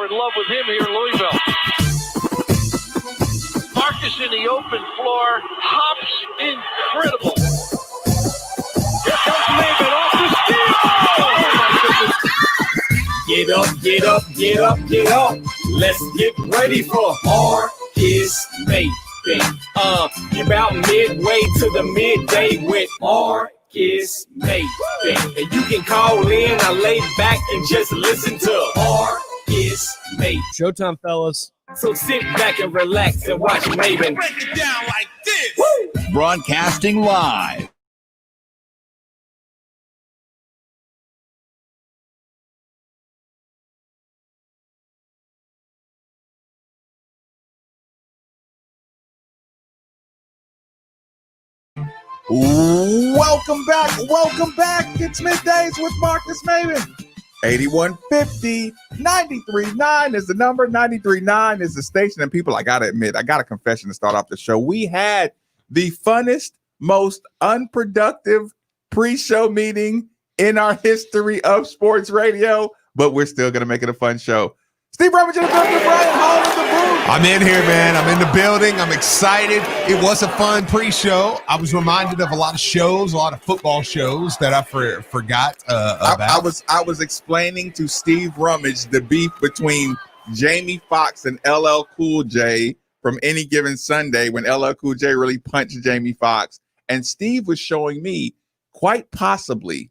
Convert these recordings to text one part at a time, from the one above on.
are in love with him here in Louisville. Marcus in the open floor, hops incredible. Here comes Maven off the steal. Get up, get up, get up, get up. Let's get ready for Marcus Maven. About midway to the midday with Marcus Maven. And you can call in, I lay back and just listen to Marcus Maven. Showtime, fellas. So sit back and relax and watch Maven. Break it down like this. Woo! Broadcasting live. Welcome back. It's Middays with Marcus Maven. 8150 93.9 is the number. 93.9 is the station. And people, I gotta admit, I got a confession to start off the show. We had the funnest, most unproductive pre-show meeting in our history of sports radio, but we're still gonna make it a fun show. Steve Rummage in the building, Brian Hall in the booth. I'm in here, man. I'm in the building. I'm excited. It was a fun pre-show. I was reminded of a lot of shows, a lot of football shows that I forgot about. I was explaining to Steve Rummage the beef between Jamie Foxx and LL Cool J from Any Given Sunday when LL Cool J really punched Jamie Foxx. And Steve was showing me quite possibly,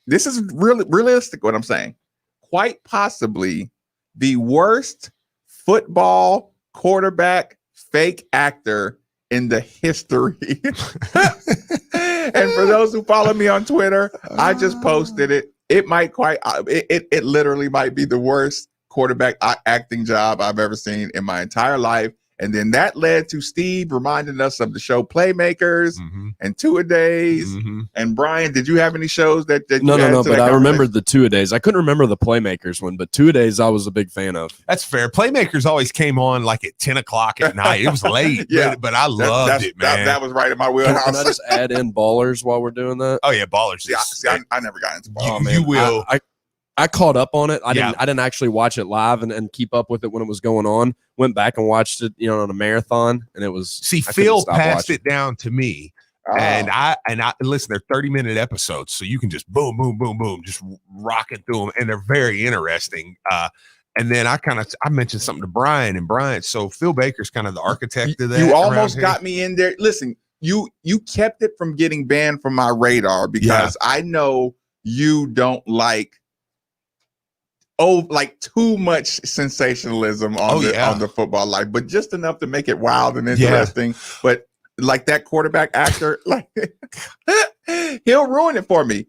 this is really realistic what I'm saying, quite possibly the worst football quarterback fake actor in the history. And for those who follow me on Twitter, I just posted it. It might it literally might be the worst quarterback acting job I've ever seen in my entire life. And then that led to Steve reminding us of the show Playmakers and Two-A-Days. And Brian, did you have any shows that No, but I remembered the Two-A-Days. I couldn't remember the Playmakers one, but Two-A-Days I was a big fan of. That's fair. Playmakers always came on like at 10 o'clock at night. It was late, but I loved it, man. That was right in my wheelhouse. Can I just add in Ballers while we're doing that? Oh, yeah, Ballers. I never got into Ballers. You will. I caught up on it. I didn't actually watch it live and keep up with it when it was going on. Went back and watched it, on a marathon, and it was. See, Phil passed it down to me, and I listen. They're 30-minute episodes, so you can just boom, boom, boom, boom, just rocking through them, and they're very interesting. And then I mentioned something to Brian, and Brian. So Phil Baker's kind of the architect of that. You almost got me in there. Listen, you kept it from getting banned from my radar because I know you don't like. Like too much sensationalism on the football life, but just enough to make it wild and interesting. But like that quarterback actor, like he'll ruin it for me.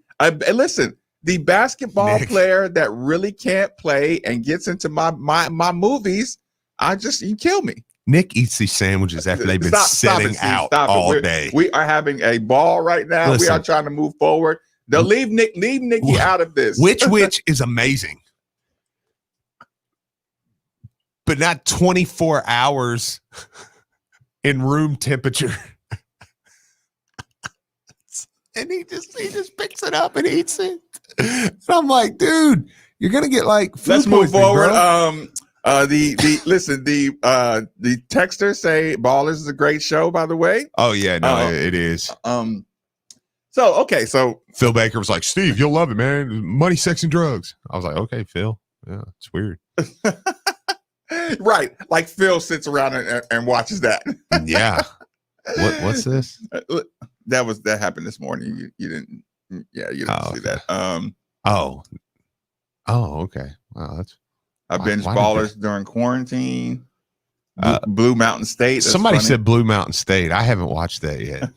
Listen, the basketball player that really can't play and gets into my movies, you kill me. Nick eats these sandwiches after they've been sitting out all day. We are having a ball right now. Listen, we are trying to move forward. They'll leave Nicky out of this. Which is amazing. But not 24 hours in room temperature. And he just picks it up and eats it. And I'm like, dude, you're gonna get like food Let's move forward. Bro. The texters say Ballers is a great show, by the way. Oh yeah, no, it is. So Phil Baker was like, Steve, you'll love it, man. Money, sex, and drugs. I was like, okay, Phil. Yeah, it's weird. Right, like Phil sits around and watches that. Yeah. What's this? That happened this morning. You didn't see that. Okay. Wow, I binged Ballers during quarantine. Blue Mountain State. Somebody said Blue Mountain State. I haven't watched that yet.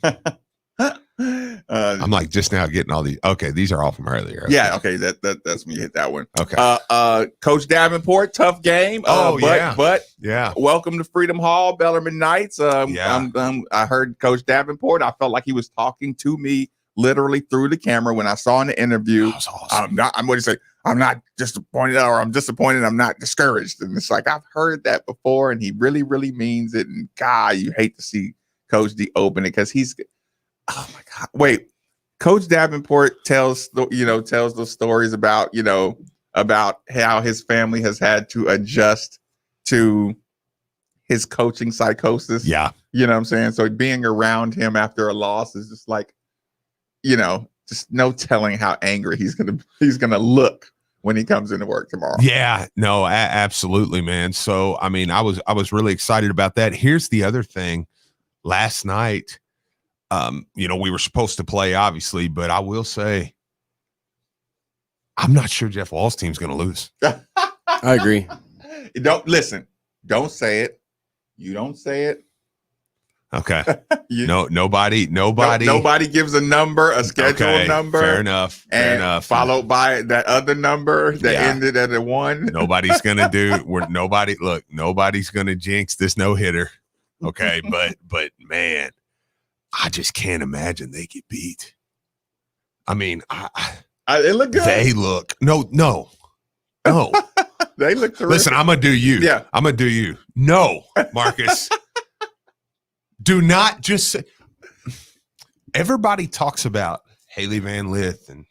I'm like just now getting all these. Okay, these are all from earlier. Okay. Yeah, okay, that's when you hit that one. Okay. Coach Davenport, tough game. But welcome to Freedom Hall, Bellarmine Knights. I heard Coach Davenport. I felt like he was talking to me literally through the camera when I saw in the interview. That was awesome. I'm not disappointed, or I'm disappointed. I'm not discouraged. And it's like I've heard that before, and he really, really means it. And God, you hate to see Coach D open it because he's. Oh my God! Wait, Coach Davenport tells those stories about about how his family has had to adjust to his coaching psychosis. Yeah. You know what I'm saying? So being around him after a loss is just like, just no telling how angry he's gonna look when he comes into work tomorrow. Yeah, no, absolutely, man. So, I mean, I was really excited about that. Here's the other thing. Last night, we were supposed to play, obviously, but I will say, I'm not sure Jeff Wall's team's going to lose. I agree. Don't say it. You don't say it. Okay. Nobody gives a number, a scheduled number. Fair enough. Followed by that other number that ended at a 1. Nobody's gonna nobody's gonna jinx this no-hitter. Okay, but man, I just can't imagine they get beat. I mean, they look good. They look no. They look terrific. Listen, I'm gonna do you. Yeah. I'm gonna do you. No, Marcus. Do not just say. Everybody talks about Haley Van Lith and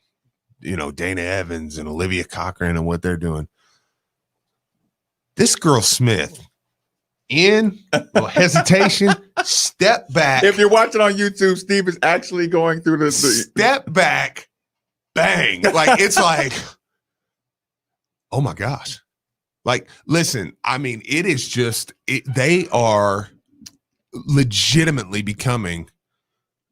Dana Evans and Olivia Cochran and what they're doing. This girl Smith, in hesitation, step back. If you're watching on YouTube, Steve is actually going through the step back, bang. Like it's like, oh my gosh. Like, listen, I mean, it is just they are legitimately becoming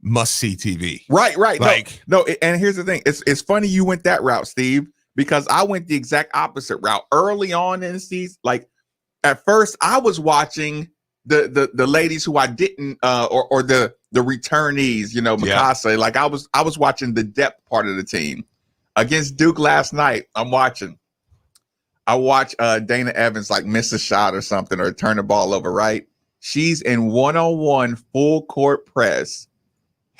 must-see TV. Right. Like, and here's the thing. It's funny you went that route, Steve, because I went the exact opposite route. Early on in the season, like at first I was watching the ladies who I didn't or the returnees, Mikasa. Yeah. Like I was watching the depth part of the team. Against Duke last night, I watched Dana Evans like miss a shot or something or turn the ball over, right? She's in 1-on-1 full court press,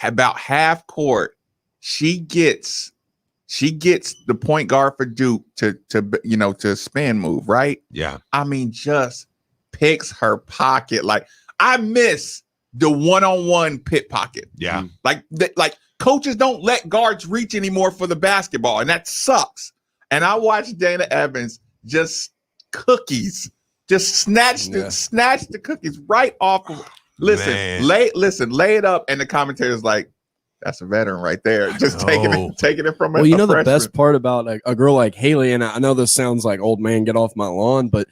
about half court. She gets the point guard for Duke to spin move, right? Yeah. I mean, just picks her pocket. Like I miss the 1-on-1 pit pocket. Yeah. Like coaches don't let guards reach anymore for the basketball, and that sucks. And I watched Dana Evans just snatch the cookies right off of. Lay it up, and the commentator's like, "That's a veteran right there." Just taking it from. Well, the best part about a girl like Haley, and I know this sounds like old man get off my lawn, but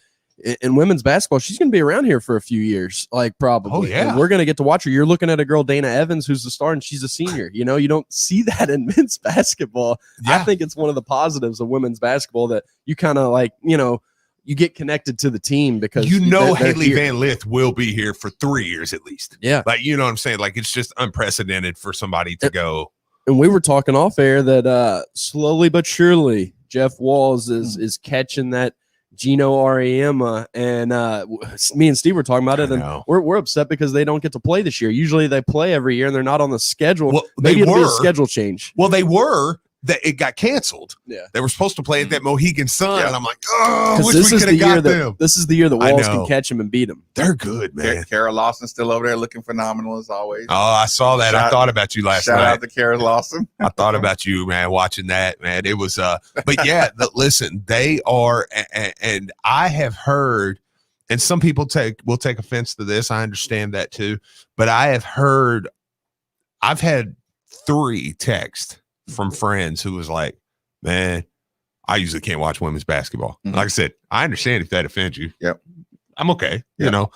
in women's basketball, she's going to be around here for a few years, like probably. Oh yeah, and we're going to get to watch her. You're looking at a girl, Dana Evans, who's the star, and she's a senior. You don't see that in men's basketball. Yeah. I think it's one of the positives of women's basketball that you kind of like, you get connected to the team because they're Haley here. Van Lith will be here for 3 years at least. Yeah. Like, you know what I'm saying? Like, it's just unprecedented for somebody to go. And we were talking off air that slowly but surely Jeff Walls is catching that Gino Auriemma, and me and Steve were talking about it, and we're upset because they don't get to play this year. Usually they play every year, and they're not on the schedule. Well, Maybe it'll be a schedule change. Well, they were. That it got canceled. Yeah, they were supposed to play at that Mohegan Sun, and I'm like, oh, wish this we could have got them. This is the year the Walls can catch them and beat them. They're good, man. Kara Lawson's still over there looking phenomenal as always. Oh, I saw that. I thought about you last night. Shout out to Kara Lawson. I thought about you, man, watching that, man. It was, but yeah, listen, they are, and I have heard, and some people will take offense to this. I understand that too, but I've had 3 texts from friends who was like, man, I usually can't watch women's basketball. Mm-hmm. Like I said, I understand if that offends you. Yep. I'm okay. Yep.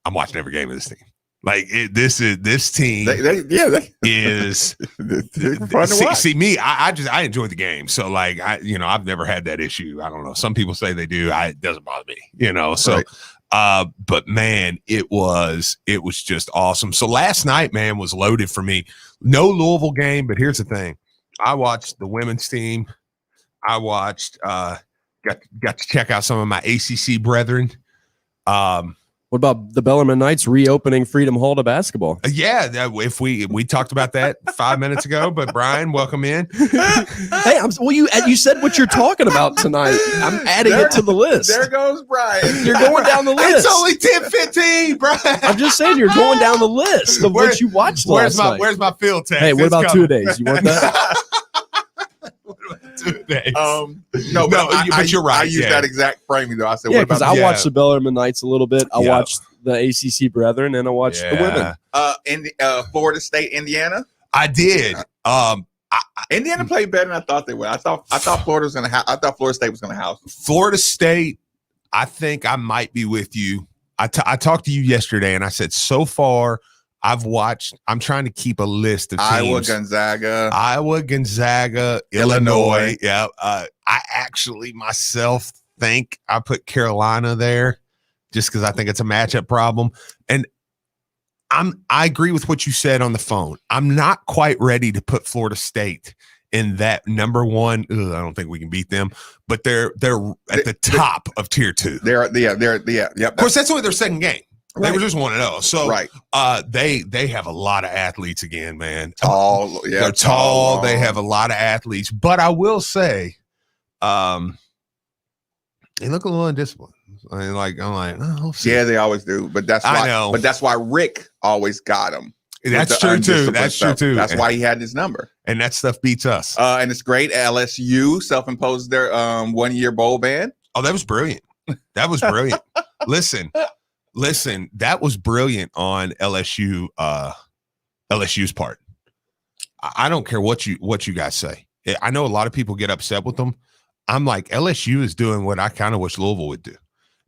I'm watching every game of this team. Like this team is fun to watch. See me, I enjoy the game. So like I've never had that issue. I don't know. Some people say they do. It doesn't bother me, So right. But man, it was just awesome. So last night, man, was loaded for me. No Louisville game, but here's the thing. I watched the women's team. I watched got to check out some of my ACC brethren. What about the Bellarmine Knights reopening Freedom Hall to basketball? Yeah, if we talked about that 5 minutes ago, but Brian, welcome in. Hey, you said what you're talking about tonight. I'm adding it to the list. There goes Brian. You're going down the list. It's only 10:15, Brian. I'm just saying you're going down the list of what you watched last night. Where's my field test? Hey, what about 2 days? You want that? 2 days. No, but you're right. I used that exact framing though. I said, Yeah, what because about I watched the Bellarmine Knights a little bit. I watched the ACC Brethren, and I watched the women. in Florida State, Indiana? I did. Indiana played better than I thought they would. I thought Florida was gonna. I thought Florida State was gonna house them. Florida State. I think I might be with you. I talked to you yesterday, and I said so far I've watched. I'm trying to keep a list of teams. Iowa, Gonzaga, Illinois. Yeah. I actually myself think I put Carolina there just because I think it's a matchup problem. And I agree with what you said on the phone. I'm not quite ready to put Florida State in that number one. I don't think we can beat them, but they're at the top of tier 2. Of course, that's only their second game. They were just 1-0. So right. They have a lot of athletes again, man. Tall, yeah. They're tall. They have a lot of athletes. But I will say, they look a little undisciplined. I'm like, oh, yeah, they always do. But that's why. I know. But that's why Rick always got him. That's true too. That's true too. That's why he had his number. And that stuff beats us. And it's great. LSU self-imposed their 1-year bowl ban. Oh, that was brilliant. That was brilliant. Listen, that was brilliant on LSU's part. I don't care what you guys say. I know a lot of people get upset with them. I'm like, LSU is doing what I kind of wish Louisville would do.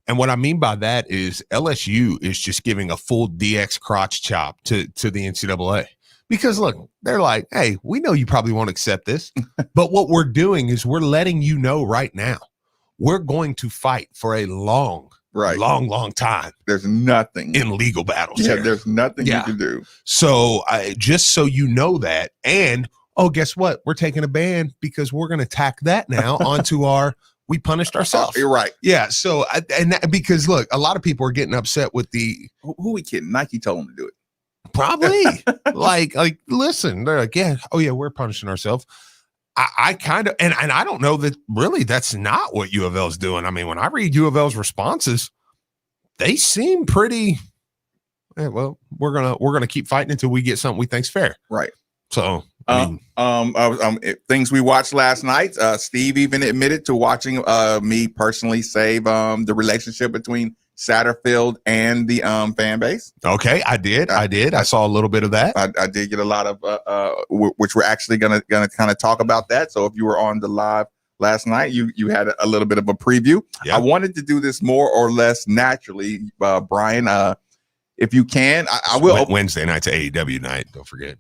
And what I mean by that is LSU is just giving a full DX crotch chop to the NCAA. Because look, they're like, hey, we know you probably won't accept this, but what we're doing is we're letting you know right now, we're going to fight for a long time. There's nothing in legal battles. Yeah, here. There's nothing you can do. So just so you know that, and guess what? We're taking a ban because we're going to tack that now onto we punished ourselves. You're right. Yeah. So, because look, a lot of people are getting upset with who we kidding? Nike told them to do it. Probably. like, listen, they're like, yeah, we're punishing ourselves. I kind of, and I don't know that really that's not what U of L is doing. I mean, when I read U of L's responses, they seem pretty, well, we're going to keep fighting until we get something we think's fair. Right. So, things we watched last night. Steve even admitted to watching me personally save the relationship between Satterfield and the fan base. Okay, I did. I saw a little bit of that. I did get a lot of which we're actually gonna kind of talk about that. So if you were on the live last night, you had a little bit of a preview. Yep. I wanted to do this more or less naturally, Brian. If you can, I will. Wednesday night's AEW night. Don't forget.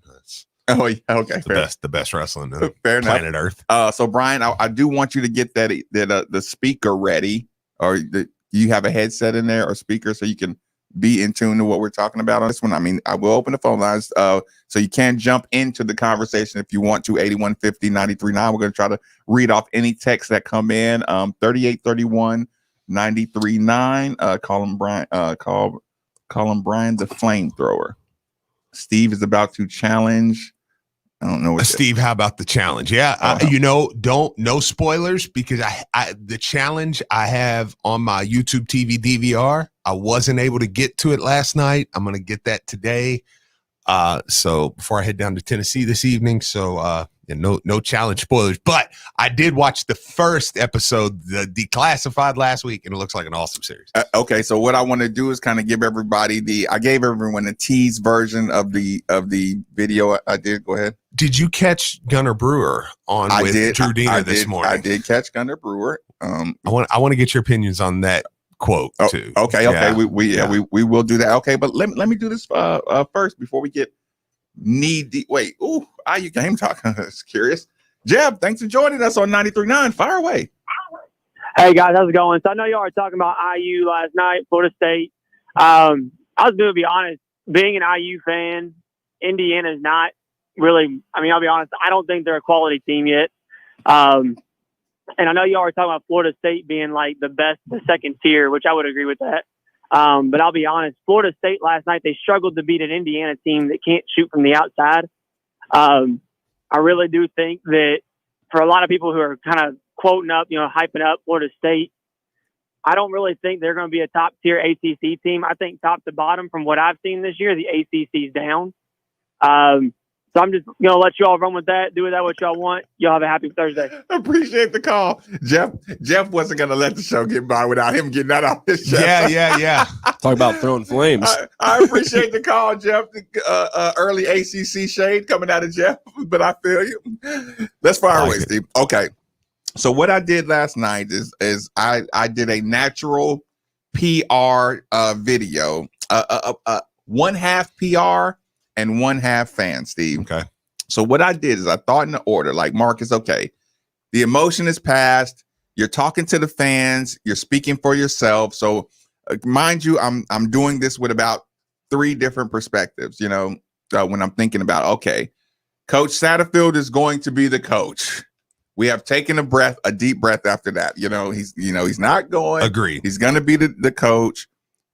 Oh yeah, okay. The best wrestling on planet Earth. So Brian, I do want you to get the speaker ready, or you have a headset in there or speaker so you can be in tune to what we're talking about on this one. I mean, I will open the phone lines so you can jump into the conversation if you want to. 8150-939. We're going to try to read off any texts that come in. 3831-939. Call him Brian. Call him Brian the Flamethrower. Steve is about to challenge. I don't know what Steve, how about the challenge? Yeah. No spoilers, because the challenge I have on my YouTube TV DVR, I wasn't able to get to it last night. I'm going to get that today. So before I head down to Tennessee this evening. So, no challenge spoilers, but I did watch the first episode, the Declassified, last week, and it looks like an awesome series. Okay, so what I want to do is kind of give everybody I gave everyone a tease version of the video. I did. Go ahead. Did you catch Gunnar Brewer on Drew Diener this morning? I did catch Gunnar Brewer. I want to get your opinions on that quote too. Okay. We will do that. Okay, but let me do this first before we get knee deep. Wait, IU game talk. It's curious. Jeb, thanks for joining us on 93.9. Fire away. Hey guys, how's it going? So I know y'all were talking about IU last night, Florida State. I was going to be honest, being an IU fan, Indiana's not really, I'll be honest, I don't think they're a quality team yet. And I know y'all were talking about Florida State being like the second tier, which I would agree with that. But I'll be honest, Florida State last night, they struggled to beat an Indiana team that can't shoot from the outside. I really do think that for a lot of people who are kind of quoting up, hyping up Florida State, I don't really think they're going to be a top tier ACC team. I think top to bottom from what I've seen this year, the ACC's down. So I'm just going to let you all run with that. Do with that what y'all want. Y'all have a happy Thursday. Appreciate the call. Jeff wasn't going to let the show get by without him getting that off his chest. Yeah. Talk about throwing flames. I appreciate the call, Jeff. Early ACC shade coming out of Jeff, but I feel you. Let's fire away, Steve. Okay. So what I did last night is I did a natural PR video, one half PR and one half fan, Steve. Okay. So what I did is I thought in the order, like, Marcus, okay, the emotion is past. You're talking to the fans. You're speaking for yourself. So mind you, I'm doing this with about 3 different perspectives, when I'm thinking about, okay, Coach Satterfield is going to be the coach. We have taken a deep breath after that. He's not going. Agreed. He's going to be the coach.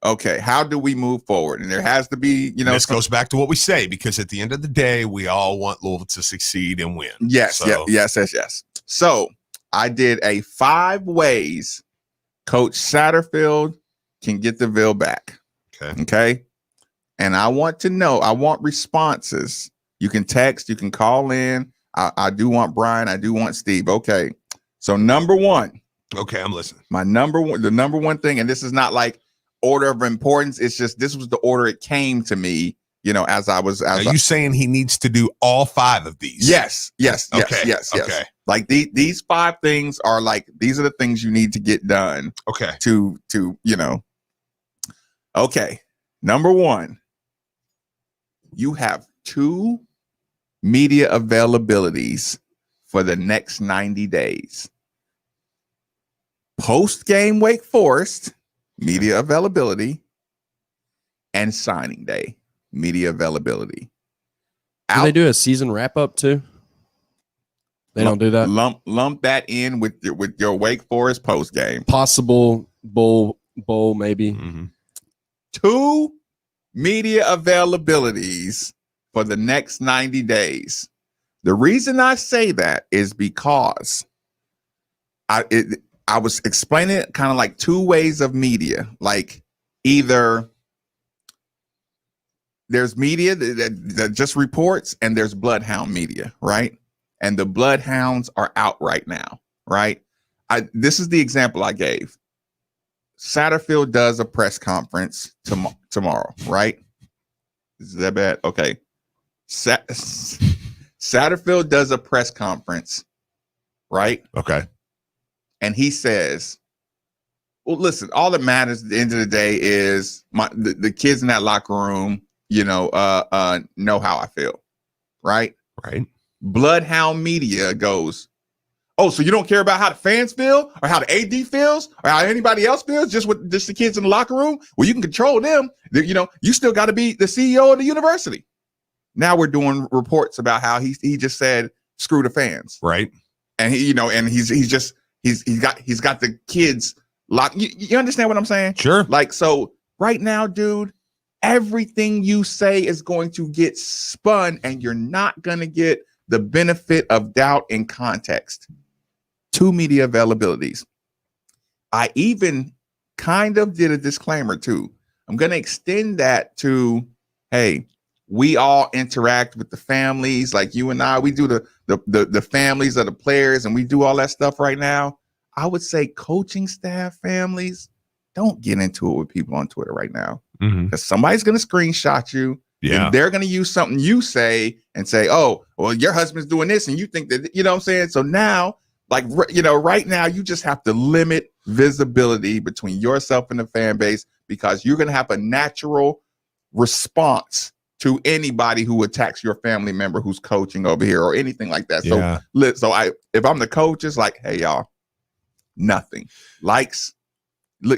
Okay, how do we move forward? And there has to be, this goes back to what we say, because at the end of the day, we all want Louisville to succeed and win. Yes. So I did a 5 ways Coach Satterfield can get the Ville back. Okay. And I want responses. You can text, you can call in. I do want Brian. I do want Steve. Okay. So number 1. Okay, I'm listening. The number one thing, and this is not like order of importance. It's just, this was the order it came to me, as I was. Are you saying he needs to do all 5 of these? Yes. Okay. Like these 5 things are like, these are the things you need to get done. Okay. To Okay. Number 1, you have 2 media availabilities for the next 90 days. Post-game Wake Forest, media availability, and signing day, media availability. Do they do a season wrap-up too? They don't do that? Lump that in with your Wake Forest post-game. Possible bowl maybe. Mm-hmm. 2 media availabilities for the next 90 days. The reason I say that is because I was explaining it kind of like 2 ways of media. Like, either there's media that just reports, and there's Bloodhound media, right? And the Bloodhounds are out right now, right? This is the example I gave. Satterfield does a press conference tomorrow, right? Is that bad? Okay. Satterfield does a press conference, right? Okay. And he says, well, listen, all that matters at the end of the day is the kids in that locker room, know how I feel, right? Right. Bloodhound media goes, oh, so you don't care about how the fans feel, or how the AD feels, or how anybody else feels, just the kids in the locker room? Well, you can control them. You still got to be the CEO of the university. Now we're doing reports about how he just said, screw the fans. Right. And he's got the kids locked. You understand what I'm saying? Sure. Like, so right now, dude, everything you say is going to get spun, and you're not going to get the benefit of doubt and context. 2 media availabilities. I even kind of did a disclaimer too. I'm going to extend that to, hey, we all interact with the families, like you and I. We do the families of the players, and we do all that stuff right now. I would say coaching staff families, don't get into it with people on Twitter right now, because somebody's going to screenshot you. Yeah. And they're going to use something you say and say, oh, well, your husband's doing this, and you think that, what I'm saying? So now, like, right now, you just have to limit visibility between yourself and the fan base, because you're going to have a natural response to anybody who attacks your family member who's coaching over here or anything like that. Yeah. So if I'm the coach, it's like, hey, y'all, nothing. Likes,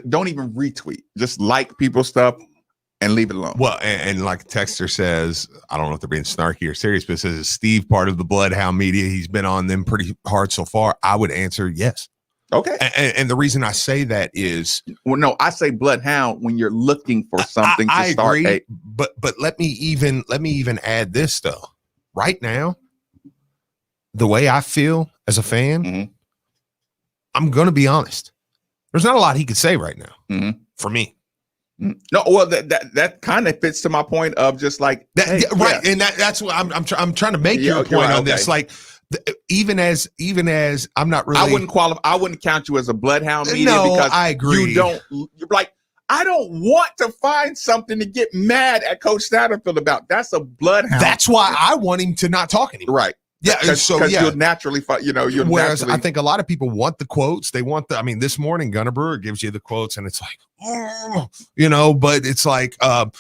don't even retweet. Just like people's stuff and leave it alone. Well, and like Texter says, I don't know if they're being snarky or serious, but it says, is Steve part of the Bloodhound media? He's been on them pretty hard so far. I would answer yes. Okay. And the reason I say that is, well, no, I say Bloodhound when you're looking for something I to start. Agree, but let me even add this though. Right now, the way I feel as a fan, I'm going to be honest. There's not a lot he could say right now for me. No, well, that kind of fits to my point of just like that, hey, right, and that's what I'm trying to make your point right, on this. Like, even as I'm not really, I wouldn't qualify. I wouldn't count you as a bloodhound media because I agree. You're like, I don't want to find something to get mad at Coach Satterfield about. That's a bloodhound. That's why I want him to not talk anymore. Right. Yeah, because you'll naturally, Whereas I think a lot of people want the quotes. They want this morning Gunnar Brewer gives you the quotes, and it's like, but it's like, I'm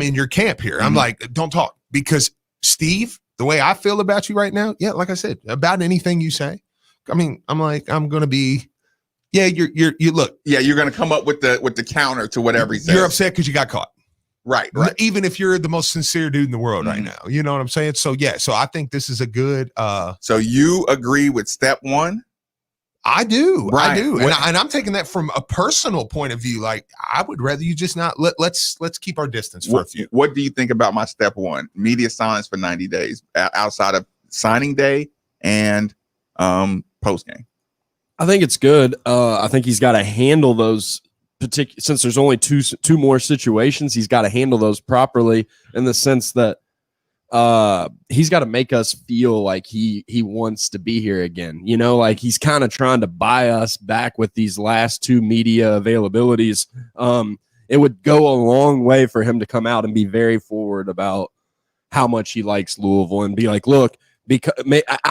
in your camp here. I'm like, don't talk, because Steve, the way I feel about you right now, like I said, about anything you say, I'm like, I'm gonna be, you look, you're gonna come up with the counter to whatever he says. You're upset because you got caught. Right. Even if you're the most sincere dude in the world right now, you know what I'm saying? So so I think this is a good. So you agree with step one? I do, Brian, I do, and I'm taking that from a personal point of view. Like, I would rather you just not let's keep our distance for a few. What do you think about my step one? Media silence for 90 days outside of signing day and post game. I think it's good. I think he's got to handle those. Since there's only two more situations, he's got to handle those properly, in the sense that he's got to make us feel like he wants to be here again. Like he's kind of trying to buy us back with these last two media availabilities. It would go a long way for him to come out and be very forward about how much he likes Louisville and be like, look, because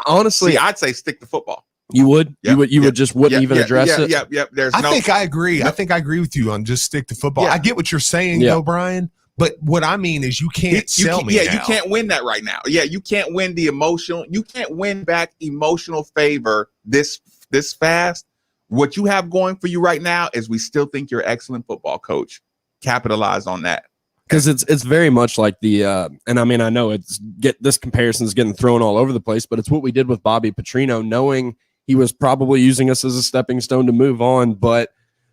honestly, I'd say stick to football. You would? Yep, you would just wouldn't even address it? Yep. I think I agree. I think I agree with you on just stick to football. I get what you're saying, though, Brian. But what I mean is you can't sell me. Yeah, you can't win that right now. Yeah, you can't win the emotional. You can't win back emotional favor this fast. What you have going for you right now is we still think you're an excellent football coach. Capitalize on that. Because it's very much like the and I mean, I know this comparison is getting thrown all over the place, but it's what we did with Bobby Petrino, knowing he was probably using us as a stepping stone to move on, but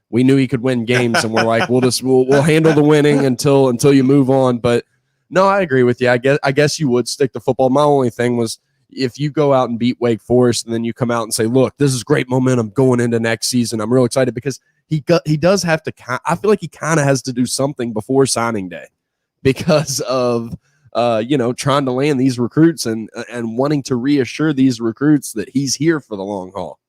we knew he could win games, and we're like, we'll handle the winning until you move on. But no, I agree with you. I guess you would stick to football. My only thing was, if you go out and beat Wake Forest and then you come out and say, look, this is great momentum going into next season, I'm real excited, because he does have to. I feel like he kind of has to do something before signing day, because of trying to land these recruits and wanting to reassure these recruits that he's here for the long haul.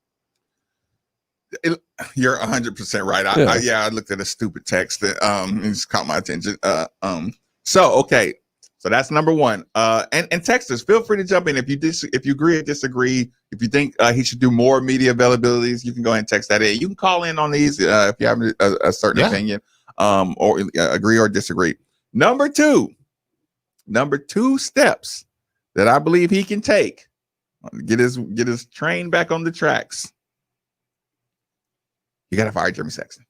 You're 100% right. I looked at a stupid text that it just caught my attention. So that's number one. And text us. Feel free to jump in if you agree or disagree. If you think he should do more media availabilities, you can go ahead and text that in. You can call in on these if you have a certain opinion, or agree or disagree. Number two steps that I believe he can take to get his train back on the tracks. You got to fire Jimmy Sexton.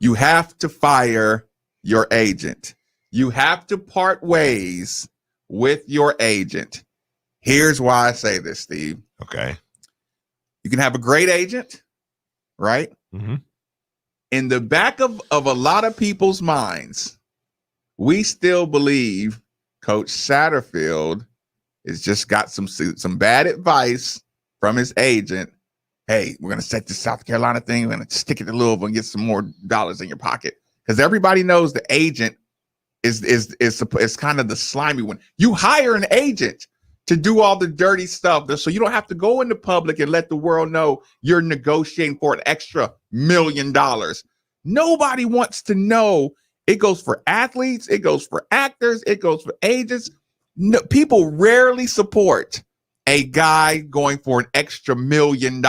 You have to fire your agent. You have to part ways with your agent. Here's why I say this, Steve. Okay. You can have a great agent, right? Mm-hmm. In the back of a lot of people's minds, we still believe Coach Satterfield has just got some bad advice from his agent. Hey, we're going to set this South Carolina thing. We're going to stick it to Louisville and get some more dollars in your pocket. Because everybody knows the agent is kind of the slimy one. You hire an agent to do all the dirty stuff, so you don't have to go into public and let the world know you're negotiating for an extra $1 million. Nobody wants to know. It goes for athletes. It goes for actors. It goes for agents. No, people rarely support a guy going for an extra $1 million.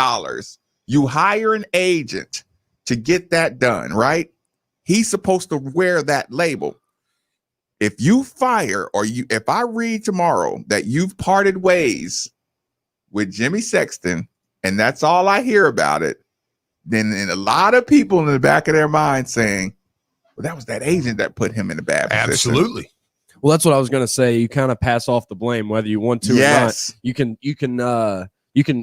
You hire an agent to get that done, right? He's supposed to wear that label. If you fire if I read tomorrow that you've parted ways with Jimmy Sexton, and that's all I hear about it, then a lot of people in the back of their mind saying, well, that was that agent that put him in a bad position. Absolutely. Well, that's what I was going to say. You kind of pass off the blame, whether you want to or not. You can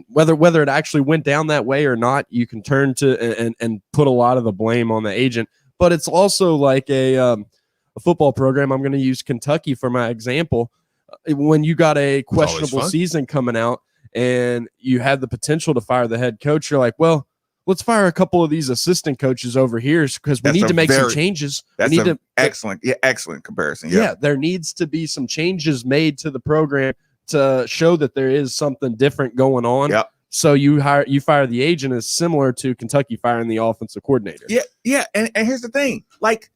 whether it actually went down that way or not, you can turn to and put a lot of the blame on the agent. But it's also like a football program. I'm going to use Kentucky for my example. When you got a questionable season coming out and you had the potential to fire the head coach, you're like, well, let's fire a couple of these assistant coaches over here because we need to make some changes. That's an excellent comparison. Yeah, there needs to be some changes made to the program to show that there is something different going on. Yep. So you fire the agent is similar to Kentucky firing the offensive coordinator. Yeah. And here's the thing, like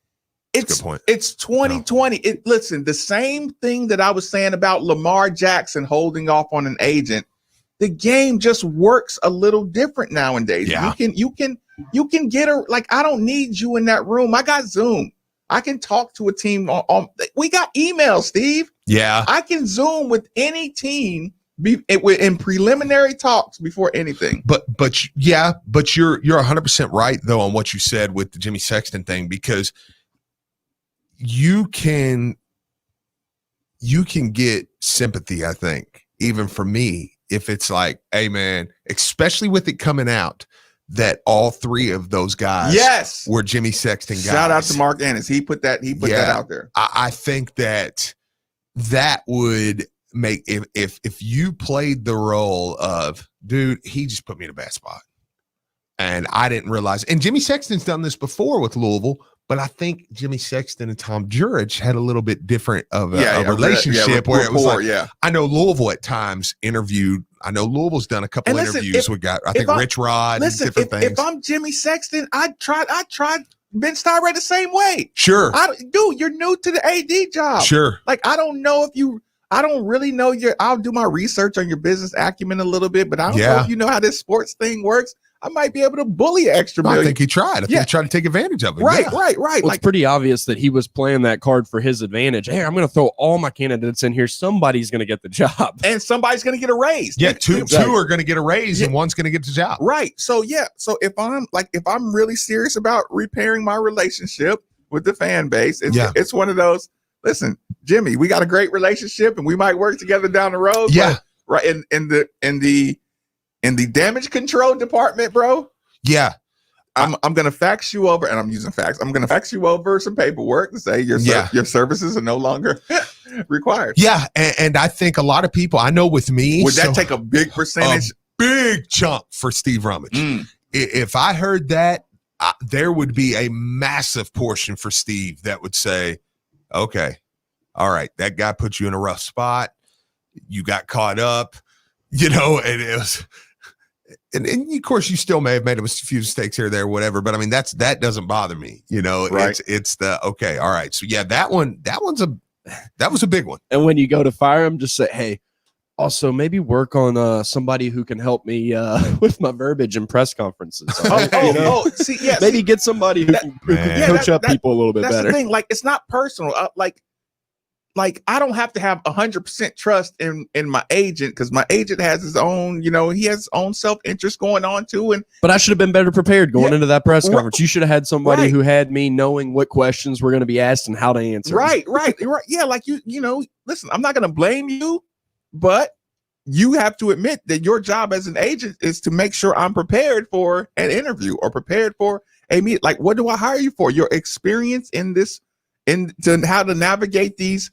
it's 2020. No. Listen, the same thing that I was saying about Lamar Jackson holding off on an agent. The game just works a little different nowadays. Yeah. You can get I don't need you in that room. I got Zoom. I can talk to a team we got email, Steve. Yeah. I can Zoom with any team in preliminary talks before anything. But you're 100% right though on what you said with the Jimmy Sexton thing, because you can get sympathy, I think, even for me, if it's like, hey man, especially with it coming out that all three of those guys were Jimmy Sexton guys. Shout out to Mark Ennis. He put that out there. I think that would make if you played the role of, dude, he just put me in a bad spot. And I didn't realize, and Jimmy Sexton's done this before with Louisville, but I think Jimmy Sexton and Tom Jurich had a little bit different of a relationship where it was like, I know Louisville at times interviewed. I know Louisville's done a couple interviews with guys. I think Rich Rod and different things. If I'm Jimmy Sexton, I tried Ben Steinbrenner the same way. Sure. Dude, you're new to the AD job. Sure. Like, I don't really know I'll do my research on your business acumen a little bit, but I don't know if you know how this sports thing works. I might be able to bully extra million. I think he tried. I think he tried to take advantage of it. Right. Well, it's pretty obvious that he was playing that card for his advantage. Hey, I'm going to throw all my candidates in here. Somebody's going to get the job. And somebody's going to get a raise. Yeah, two are going to get a raise and one's going to get the job. Right. So, So if I'm really serious about repairing my relationship with the fan base, it's one of those, listen, Jimmy, we got a great relationship and we might work together down the road. Yeah. Right. In the damage control department, bro. Yeah. I'm going to fax you over, and I'm using fax. I'm going to fax you over some paperwork to say your services are no longer required. Yeah. And I think a lot of people, I know with me. Would that take a big percentage? A big chunk for Steve Rummage. If I heard that, there would be a massive portion for Steve that would say, okay, all right, that guy put you in a rough spot. You got caught up, and it was. And of course, you still may have made a few mistakes here or there, whatever. But I mean, that doesn't bother me. Right. It's the okay, all right. So yeah, that was a big one. And when you go to fire him, just say, hey, also maybe work on somebody who can help me with my verbiage in press conferences. Maybe get somebody who can coach up people a little bit better. That's the thing. Like, it's not personal. Like I don't have to have 100% trust in my agent, because my agent has his own, he has his own self-interest going on too. But I should have been better prepared going into that press conference. You should have had somebody who had me knowing what questions were going to be asked and how to answer. Right. Yeah. Like listen, I'm not going to blame you, but you have to admit that your job as an agent is to make sure I'm prepared for an interview or prepared for a meet. Like, what do I hire you for? Your experience in this, to how to navigate these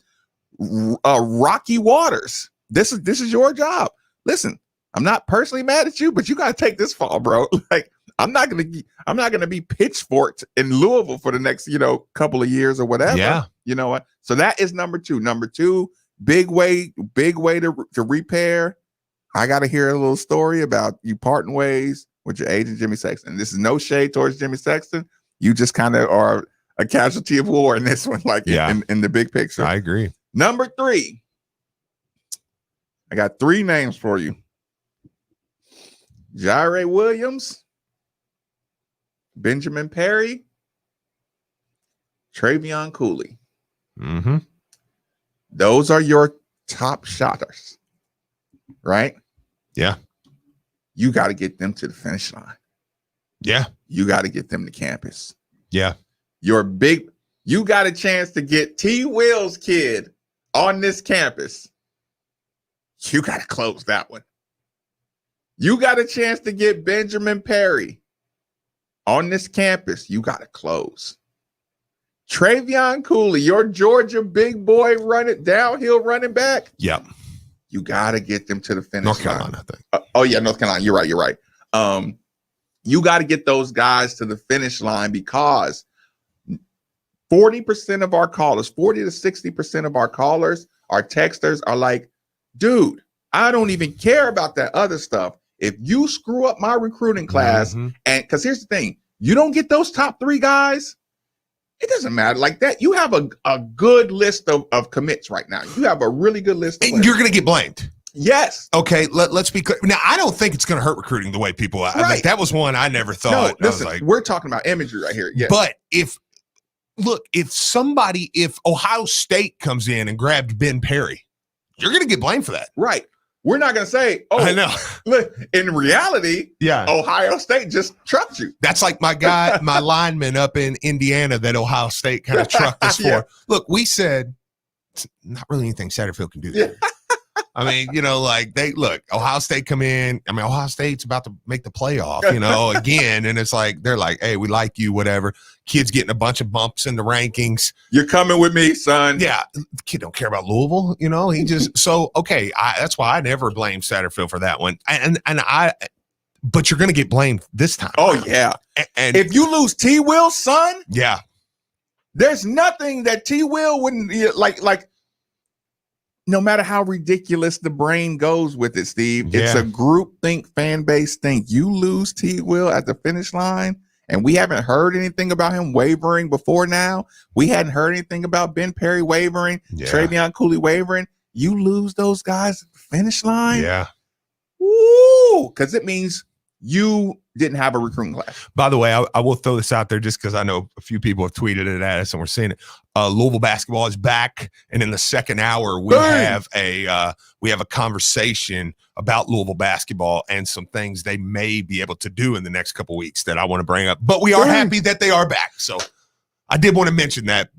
rocky waters. This is your job. Listen, I'm not personally mad at you, but you got to take this fall, bro. Like, I'm not gonna be pitchforked in Louisville for the next couple of years or whatever. Yeah. You know what? So that is number two. Number two, big way to repair. I got to hear a little story about you parting ways with your agent Jimmy Sexton. This is no shade towards Jimmy Sexton. You just kind of are a casualty of war in this one, in the big picture. I agree. Number three, I got three names for you. Jaire Williams, Benjamin Perry, Travion Cooley. Mm-hmm. Those are your top shotters, right? Yeah. You got to get them to the finish line. Yeah. You got to get them to campus. Yeah. You got a chance to get T. Will's kid on this campus. You got to close that one. You got a chance to get Benjamin Perry on this campus. You got to close. Travion Cooley, your Georgia big boy downhill running back. Yep. You got to get them to the finish North line. Carolina, I think. North Carolina. You're right. You got to get those guys to the finish line because 40% of our callers, 40 to 60% of our callers, our texters are like, dude, I don't even care about that other stuff. If you screw up my recruiting class, and because here's the thing, you don't get those top 3 guys, it doesn't matter like that. You have a good list of commits right now. You have a really good list. And you're going to get blamed. Yes. Okay, let's be clear. Now, I don't think it's going to hurt recruiting the way people. Right. Like, that was one I never thought. No, listen, I was like, we're talking about imagery right here. Yes. But if Ohio State comes in and grabbed Ben Perry, you're going to get blamed for that. Right. We're not going to say, oh, I know. Look, in reality, yeah, Ohio State just trucked you. That's like my guy, my lineman up in Indiana that Ohio State kind of trucked us for. Yeah. Look, we said it's not really anything Satterfield can do. Yeah. I mean, Ohio State come in. I mean, Ohio State's about to make the playoff, again. And it's like, they're like, hey, we like you, whatever. Kid's getting a bunch of bumps in the rankings. You're coming with me, son. Yeah. The kid don't care about Louisville, he just, so, okay. That's why I never blame Satterfield for that one. But you're going to get blamed this time. Oh, yeah. And if you lose T. Will, son. Yeah. There's nothing that T. Will wouldn't like. No matter how ridiculous the brain goes with it, Steve, it's a group think, fan base think. You lose T. Will at the finish line, and we haven't heard anything about him wavering before now. We hadn't heard anything about Ben Perry wavering, Travion Cooley wavering. You lose those guys at the finish line. Yeah. Woo! Because it means you didn't have a recruiting class. By the way, I will throw this out there just because I know a few people have tweeted it at us and we're seeing it. Louisville basketball is back, and in the second hour we have a conversation about Louisville basketball and some things they may be able to do in the next couple weeks that I want to bring up. But we are happy that they are back. So I did want to mention that,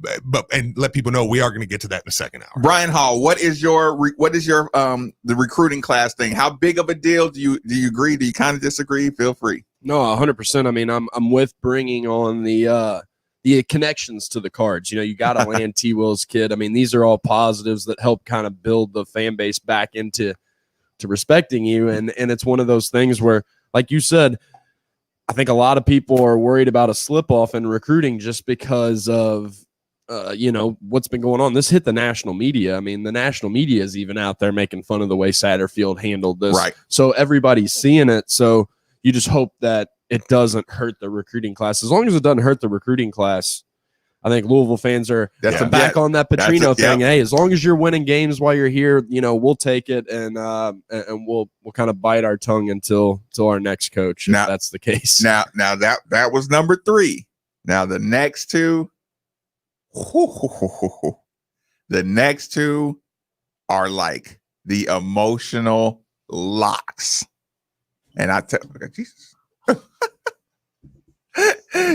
and let people know we are going to get to that in the second hour. Brian Hall, what is your the recruiting class thing? How big of a deal do you agree? Do you kind of disagree? Feel free. No, 100%. I mean, I'm with bringing on the connections to the cards. You got to land T. Will's kid. I mean, these are all positives that help kind of build the fan base back into respecting you. And it's one of those things where, like you said, I think a lot of people are worried about a slip off in recruiting just because of what's been going on. This hit the national media. I mean, the national media is even out there making fun of the way Satterfield handled this. Right. So everybody's seeing it. So you just hope that it doesn't hurt the recruiting class. As long as it doesn't hurt the recruiting class, I think Louisville fans are back on that Petrino thing. Hey, as long as you're winning games while you're here, we'll take it, and we'll kind of bite our tongue until our next coach. If that's the case. Now that was number 3. Now the next two, are like the emotional locks, and I tell Jesus.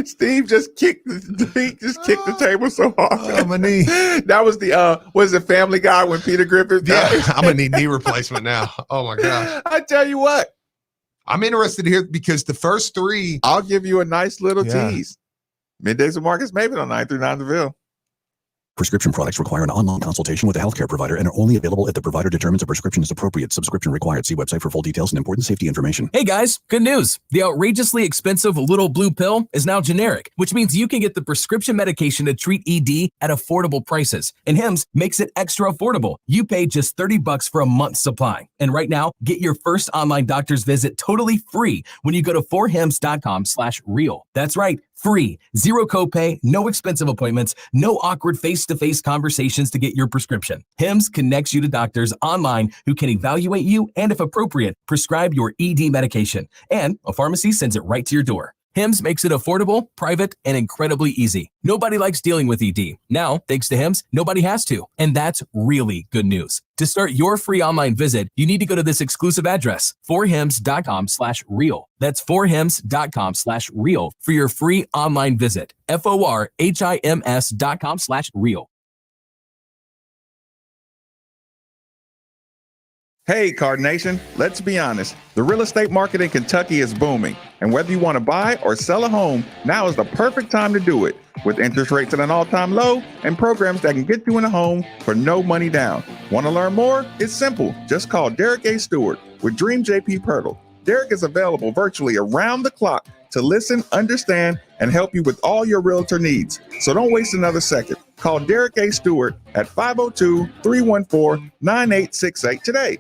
Steve just kicked the table so hard. Oh, my knee. That was the was it Family Guy when Peter Griffin died? Yeah, I'm gonna need knee replacement now. Oh my gosh. I tell you what, I'm interested here because the first 3. I'll give you a nice little tease. Middays with Marcus Maven on 939 The Ville. Prescription products require an online consultation with a healthcare provider and are only available if the provider determines a prescription is appropriate. Subscription required. See website for full details and important safety information. Hey guys, good news. The outrageously expensive little blue pill is now generic, which means you can get the prescription medication to treat ED at affordable prices. And Hims makes it extra affordable. You pay just $30 for a month's supply. And right now, get your first online doctor's visit totally free when you go to forhims.com/real. That's right. Free, 0 copay, no expensive appointments, no awkward face-to-face conversations to get your prescription. Hims connects you to doctors online who can evaluate you and, if appropriate, prescribe your ED medication. And a pharmacy sends it right to your door. Hims makes it affordable, private, and incredibly easy. Nobody likes dealing with ED. Now, thanks to Hims, nobody has to. And that's really good news. To start your free online visit, you need to go to this exclusive address, forhims.com/real. That's forhims.com/real for your free online visit. forhims.com/real. Hey, Card Nation, let's be honest. The real estate market in Kentucky is booming. And whether you want to buy or sell a home, now is the perfect time to do it. With interest rates at an all-time low and programs that can get you in a home for no money down. Want to learn more? It's simple. Just call Derek A. Stewart with Dream JP Pirtle. Derek is available virtually around the clock to listen, understand, and help you with all your realtor needs. So don't waste another second. Call Derek A. Stewart at 502-314-9868 today.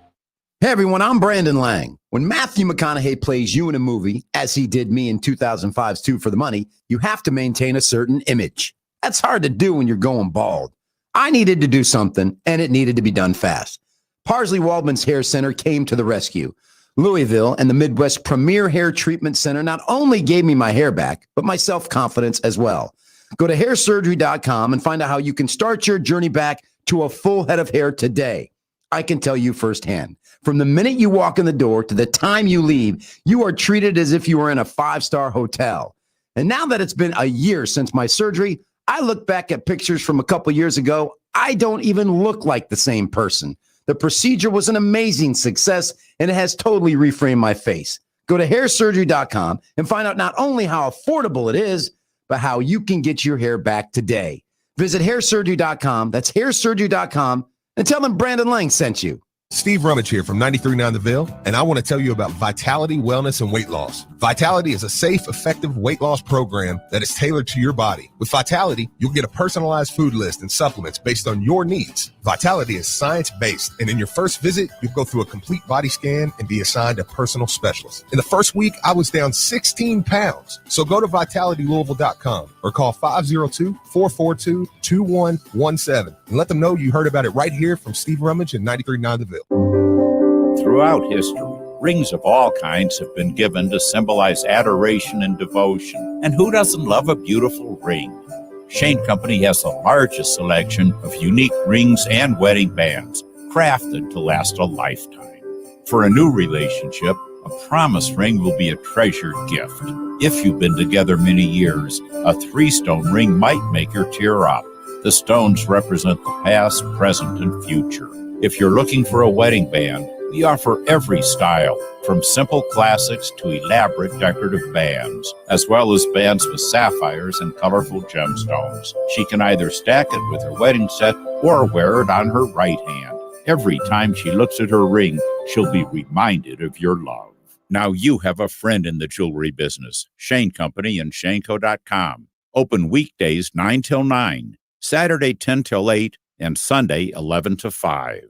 Hey everyone, I'm Brandon Lang. When Matthew McConaughey plays you in a movie, as he did me in 2005's Two for the Money, you have to maintain a certain image. That's hard to do when you're going bald. I needed to do something, and it needed to be done fast. Parsley Waldman's Hair Center came to the rescue. Louisville and the Midwest Premier Hair Treatment Center not only gave me my hair back, but my self-confidence as well. Go to hairsurgery.com and find out how you can start your journey back to a full head of hair today. I can tell you firsthand. From the minute you walk in the door to the time you leave, you are treated as if you were in a 5-star hotel. And now that it's been a year since my surgery, I look back at pictures from a couple years ago. I don't even look like the same person. The procedure was an amazing success, and it has totally reframed my face. Go to hairsurgery.com and find out not only how affordable it is, but how you can get your hair back today. Visit hairsurgery.com. That's hairsurgery.com, and tell them Brandon Lang sent you. Steve Rummage here from 93.9 The Ville, and I want to tell you about Vitality Wellness and Weight Loss. Vitality is a safe, effective weight loss program that is tailored to your body. With Vitality, you'll get a personalized food list and supplements based on your needs. Vitality is science-based, and in your first visit, you'll go through a complete body scan and be assigned a personal specialist. In the first week, I was down 16 pounds. So go to vitalitylouisville.com or call 502-442-2117 and let them know you heard about it right here from Steve Rummage and 93.9 The Ville. Throughout history, rings of all kinds have been given to symbolize adoration and devotion. And who doesn't love a beautiful ring? Shane Company has the largest selection of unique rings and wedding bands, crafted to last a lifetime. For a new relationship, a promise ring will be a treasured gift. If you've been together many years, a 3-stone ring might make her tear up. The stones represent the past, present, and future. If you're looking for a wedding band, we offer every style, from simple classics to elaborate decorative bands, as well as bands with sapphires and colorful gemstones. She can either stack it with her wedding set or wear it on her right hand. Every time she looks at her ring, she'll be reminded of your love. Now you have a friend in the jewelry business. Shane Company and Shaneco.com. Open weekdays 9 till 9, Saturday 10 till 8, and Sunday 11 to 5.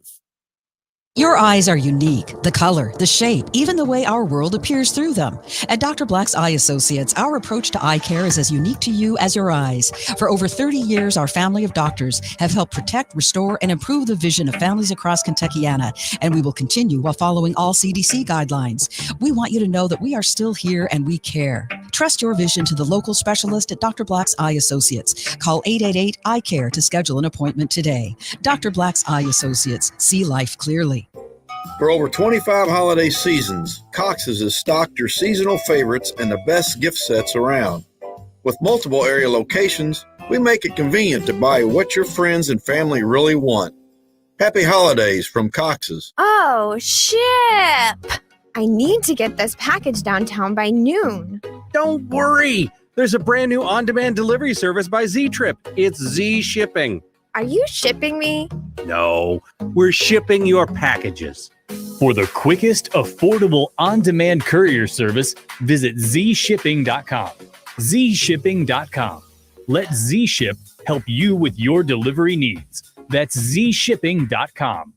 Your eyes are unique. The color, the shape, even the way our world appears through them. At Dr. Black's Eye Associates, our approach to eye care is as unique to you as your eyes. For over 30 years, our family of doctors have helped protect, restore, and improve the vision of families across Kentuckiana, and we will continue while following all CDC guidelines. We want you to know that we are still here and we care. Trust your vision to the local specialist at Dr. Black's Eye Associates. Call 888-EYE-CARE to schedule an appointment today. Dr. Black's Eye Associates. See life clearly. For over 25 holiday seasons, Cox's has stocked your seasonal favorites and the best gift sets around. With multiple area locations, we make it convenient to buy what your friends and family really want. Happy holidays from Cox's. Oh, ship! I need to get this package downtown by noon. Don't worry. There's a brand new on-demand delivery service by Z-Trip. It's Z Shipping. Are you shipping me? No, we're shipping your packages. For the quickest, affordable, on-demand courier service, visit zshipping.com. zshipping.com. Let Z-Ship help you with your delivery needs. That's zshipping.com.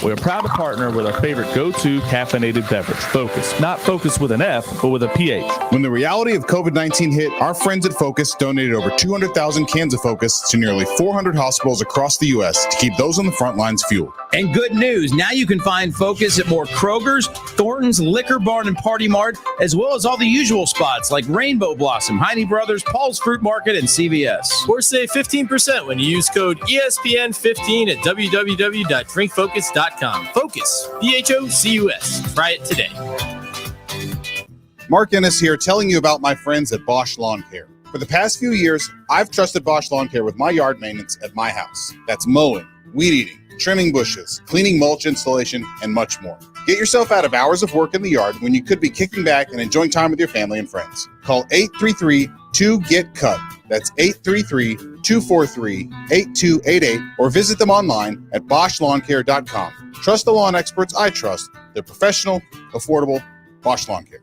We're proud to partner with our favorite go-to caffeinated beverage, Focus. Not Focus with an F, but with a PH. When the reality of COVID-19 hit, our friends at Focus donated over 200,000 cans of Focus to nearly 400 hospitals across the U.S. to keep those on the front lines fueled. And good news, now you can find Focus at more Kroger's, Thornton's, Liquor Barn, and Party Mart, as well as all the usual spots like Rainbow Blossom, Heine Brothers, Paul's Fruit Market, and CVS. Or save 15% when you use code ESPN15 at www.drinkfocus.com. Focus, Phocus. Try it today. Mark Ennis here, telling you about my friends at Bosch Lawn Care. For the past few years, I've trusted Bosch Lawn Care with my yard maintenance at my house. That's mowing, weed eating, trimming bushes, cleaning mulch installation, and much more. Get yourself out of hours of work in the yard when you could be kicking back and enjoying time with your family and friends. Call 833-2GET-CUT. That's 833-243-8288, or visit them online at BoschLawnCare.com. Trust the lawn experts I trust. They're professional, affordable. Bosch Lawn Care.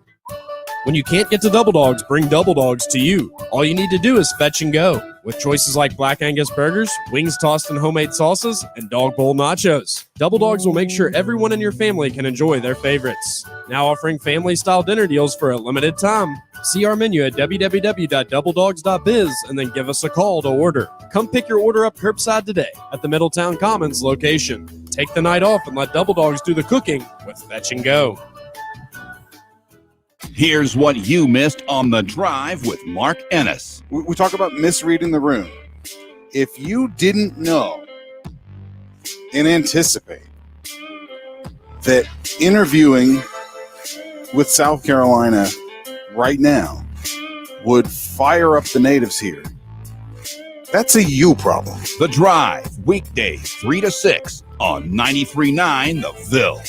When you can't get to Double Dogs, bring Double Dogs to you. All you need to do is fetch and go. With choices like Black Angus burgers, wings tossed in homemade sauces, and dog bowl nachos. Double Dogs will make sure everyone in your family can enjoy their favorites. Now offering family-style dinner deals for a limited time. See our menu at www.doubledogs.biz and then give us a call to order. Come pick your order up curbside today at the Middletown Commons location. Take the night off and let Double Dogs do the cooking with Fetch and Go. Here's what you missed on The Drive with Mark Ennis. We talk about misreading the room. If you didn't know and anticipate that interviewing with South Carolina right now would fire up the natives here, that's a you problem. The Drive, weekdays 3 to 6 on 93.9 The Ville.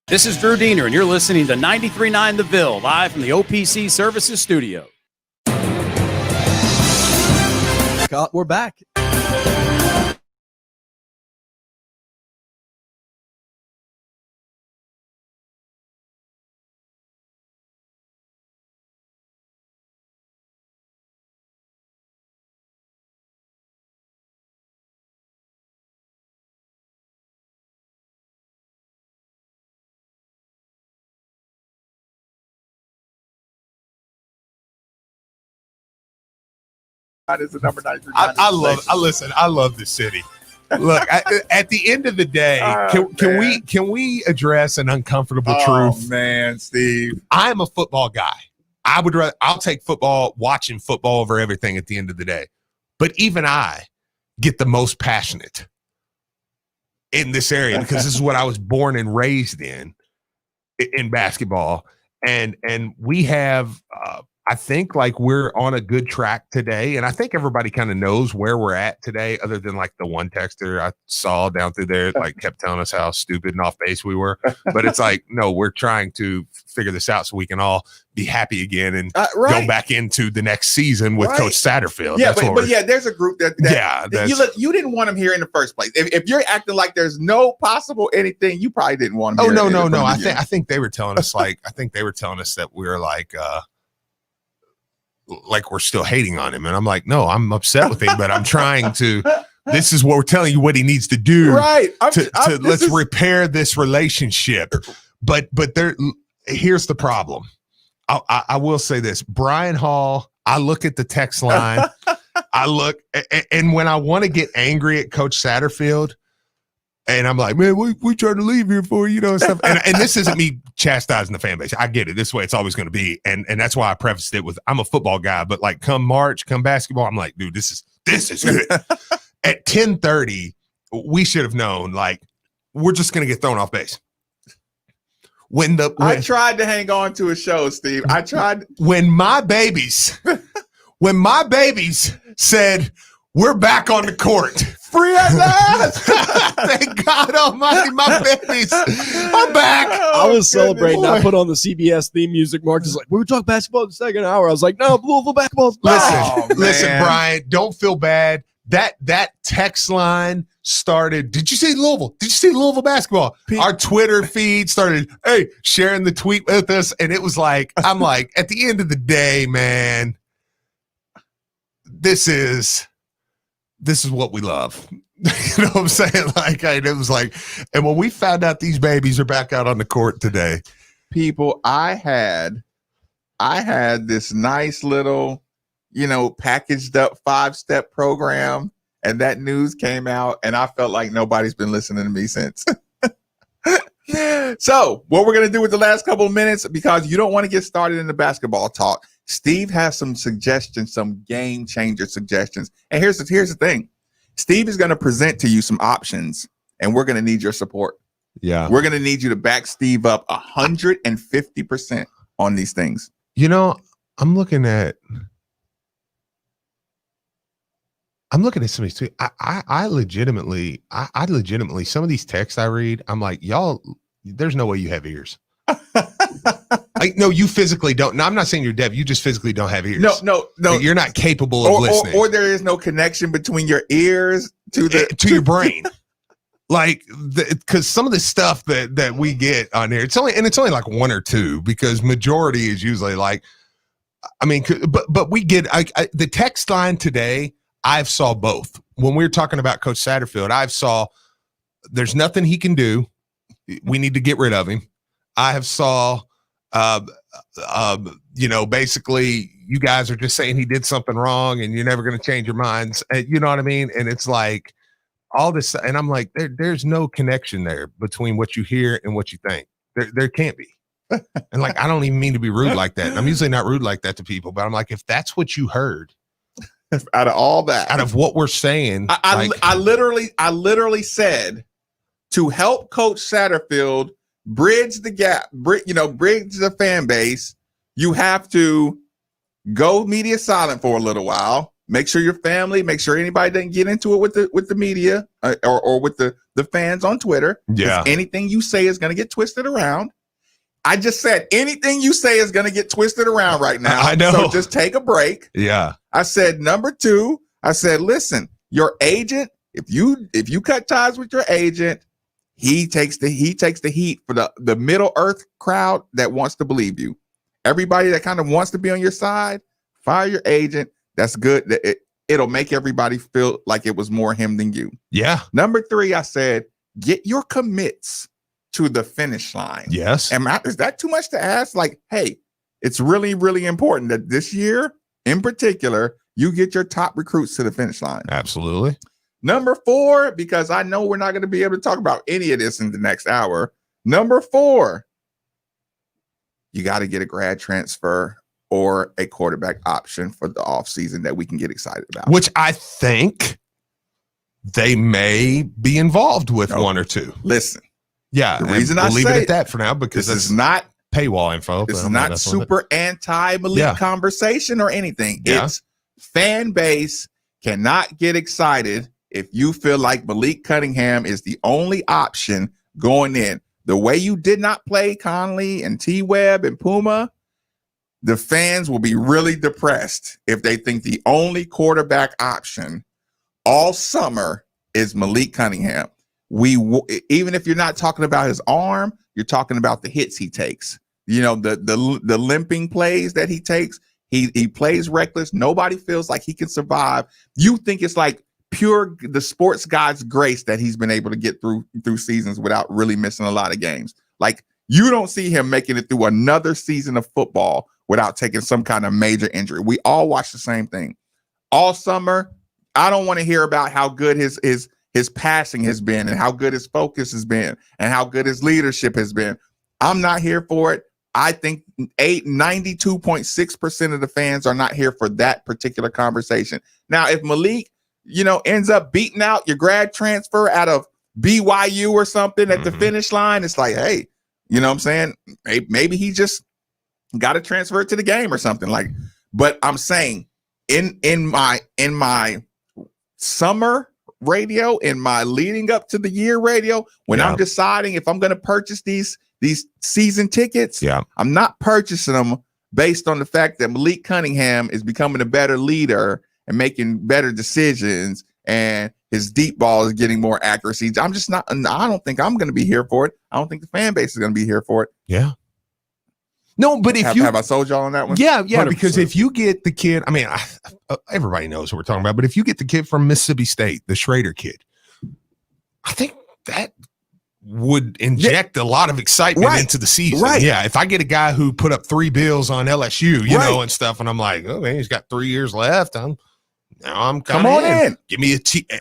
This is Drew Diener, and you're listening to 93.9 The Ville, live from the OPC Services Studio. We're back. Is the number 93. I love the city. Look, at the end of the day, can we address an uncomfortable truth? Oh man, Steve, I'm a football guy. I'll take watching football over everything at the end of the day. But even I get the most passionate in this area because this is what I was born and raised in basketball, and we have. I think like we're on a good track today, and I think everybody kind of knows where we're at today, other than like the one texter I saw down through there, like kept telling us how stupid and off base we were. But it's like, no, we're trying to figure this out so we can all be happy again and go back into the next season with Coach Satterfield. Yeah, but there's a group that you didn't want him here in the first place. If you're acting like there's no possible anything, you probably didn't want him. Oh no. I think they were telling us that we were like we're still hating on him. And I'm like, no, I'm upset with him, but I'm trying to, this is what we're telling you what he needs to do. Right. Let's repair this relationship. But here's the problem. I will say this, Brian Hall, I look at the text line, and when I want to get angry at Coach Satterfield, and I'm like, man, we trying to leave here for you, and stuff. And this isn't me chastising the fan base. I get it. This way it's always going to be. And that's why I prefaced it with, I'm a football guy, but like come March, come basketball, I'm like, dude, this is good. At 10:30, we should have known, like, we're just going to get thrown off base. I tried to hang on to a show, Steve. I tried. When my babies said, we're back on the court. Free at last. Thank God almighty, my babies are back. I was celebrating. I put on the CBS theme music. Mark is like, we were talking basketball in the second hour. I was like, no, Louisville basketball's back. Listen, Brian, don't feel bad. That text line started. Did you see Louisville? Did you see Louisville basketball? Our Twitter feed started, hey, sharing the tweet with us. And it was like, I'm like, at the end of the day, man, this is what we love. You know what I'm saying? Like, it was like, and when we found out these babies are back out on the court today, people, I had this nice little, packaged up 5-step program, and that news came out, and I felt like nobody's been listening to me since. So what we're going to do with the last couple of minutes, because you don't want to get started in the basketball talk, Steve has some suggestions, some game changer suggestions. And here's the thing. Steve is going to present to you some options, and we're going to need your support. Yeah. We're going to need you to back Steve up 150% on these things. I'm looking at some of these tweets. I legitimately, some of these texts I read, I'm like, y'all, there's no way you have ears. No, you physically don't. No, I'm not saying you're deaf. You just physically don't have ears. No. You're not capable of listening. Or there is no connection between your ears to your brain. Like, because some of the stuff that we get on there, it's only like one or two, because majority is usually like, I mean, but we get the text line today. I've saw both. When we were talking about Coach Satterfield, I've saw there's nothing he can do. We need to get rid of him. I have saw, basically you guys are just saying he did something wrong and you're never going to change your minds. You know what I mean? And it's like all this, and I'm like, there's no connection there between what you hear and what you think. There can't be. And like, I don't even mean to be rude like that. I'm usually not rude like that to people, but I'm like, if that's what you heard out of all that, out of what we're saying, I literally said, to help Coach Satterfield bridge the gap, bridge the fan base, you have to go media silent for a little while. Make sure your family, make sure anybody doesn't get into it with the media or with the fans on Twitter. Yeah. Anything you say is going to get twisted around. I just said anything you say is going to get twisted around right now. I know. So just take a break. Yeah. I said, number two, I said, listen, your agent, if you cut ties with your agent, he takes the heat for the Middle Earth crowd that wants to believe you. Everybody that kind of wants to be on your side, fire your agent. That's good. It'll make everybody feel like it was more him than you. Yeah. Number three, I said, get your commits to the finish line. Yes. Is that too much to ask? Like, hey, it's really, really important that this year in particular, you get your top recruits to the finish line. Absolutely. Number four, because I know we're not going to be able to talk about any of this in the next hour. Number four, you got to get a grad transfer or a quarterback option for the offseason that we can get excited about. Which I think they may be involved with one or two. Listen. Yeah. The reason we'll I leave say it at that for now, because this is not paywall info. This is not super anti-Malik conversation or anything. Yeah. It's fan base cannot get excited if you feel like Malik Cunningham is the only option going in. The way you did not play Conley and T-Webb and Puma, the fans will be really depressed if they think the only quarterback option all summer is Malik Cunningham. Even if you're not talking about his arm, you're talking about the hits he takes. You know, the limping plays that he takes. He plays reckless. Nobody feels like he can survive. You think it's like pure the sports god's grace that he's been able to get through seasons without really missing a lot of games. Like, you don't see him making it through another season of football without taking some kind of major injury. We all watch the same thing all summer. I don't want to hear about how good his passing has been and how good his focus has been and how good his leadership has been. I'm not here for it. I think 92.6% of the fans are not here for that particular conversation. Now, if Malik, ends up beating out your grad transfer out of BYU or something at the finish line, it's like, hey, you know what I'm saying? Maybe he just got to transfer it to the game or something like. But I'm saying in my summer radio, in my leading up to the year radio, when I'm deciding if I'm going to purchase these season tickets, I'm not purchasing them based on the fact that Malik Cunningham is becoming a better leader and making better decisions and his deep ball is getting more accuracy. I'm just not, I don't think I'm going to be here for it. I don't think the fan base is going to be here for it. Yeah. No, but if have I sold y'all on that one? Yeah, 100%. because if you get the kid, I mean, everybody knows what we're talking about, but if you get the kid from Mississippi State, the Schrader kid, I think that would inject a lot of excitement into the season. Right. Yeah, if I get a guy who put up 3 bills on LSU, you know, and stuff, and I'm like, oh man, he's got 3 years left. I'm come on in. Give me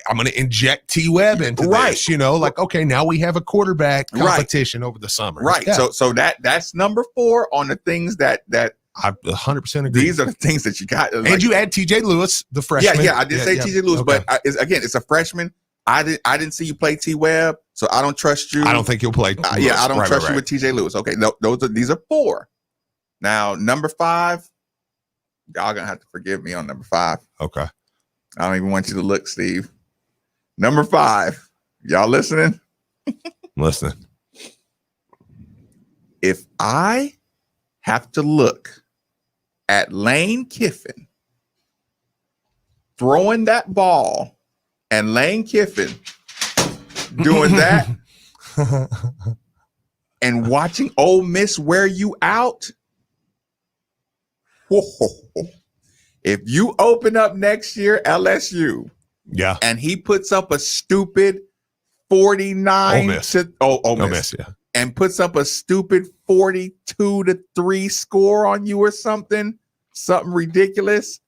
I'm going to inject T-Webb into this, like, okay, now we have a quarterback competition over the summer. Right. Yeah. So that's number 4 on the things that I 100% agree. These are the things that you got. And you add TJ Lewis, the freshman. Yeah, I did say TJ Lewis, but it's a freshman. I didn't see you play T-Webb, so I don't trust you. I don't think you'll play. I don't trust you with TJ Lewis. Okay, no, these are 4. Now, number 5, y'all gonna have to forgive me on number 5. Okay. I don't even want you to look, Steve. Number 5. Y'all listening? Listening. If I have to look at Lane Kiffin throwing that ball and Lane Kiffin doing that and watching Ole Miss wear you out. If you open up next year, LSU, yeah, and he puts up a stupid 49 Ole Miss. to Ole Miss, Miss, yeah. and puts up a stupid 42-3 score on you or something ridiculous.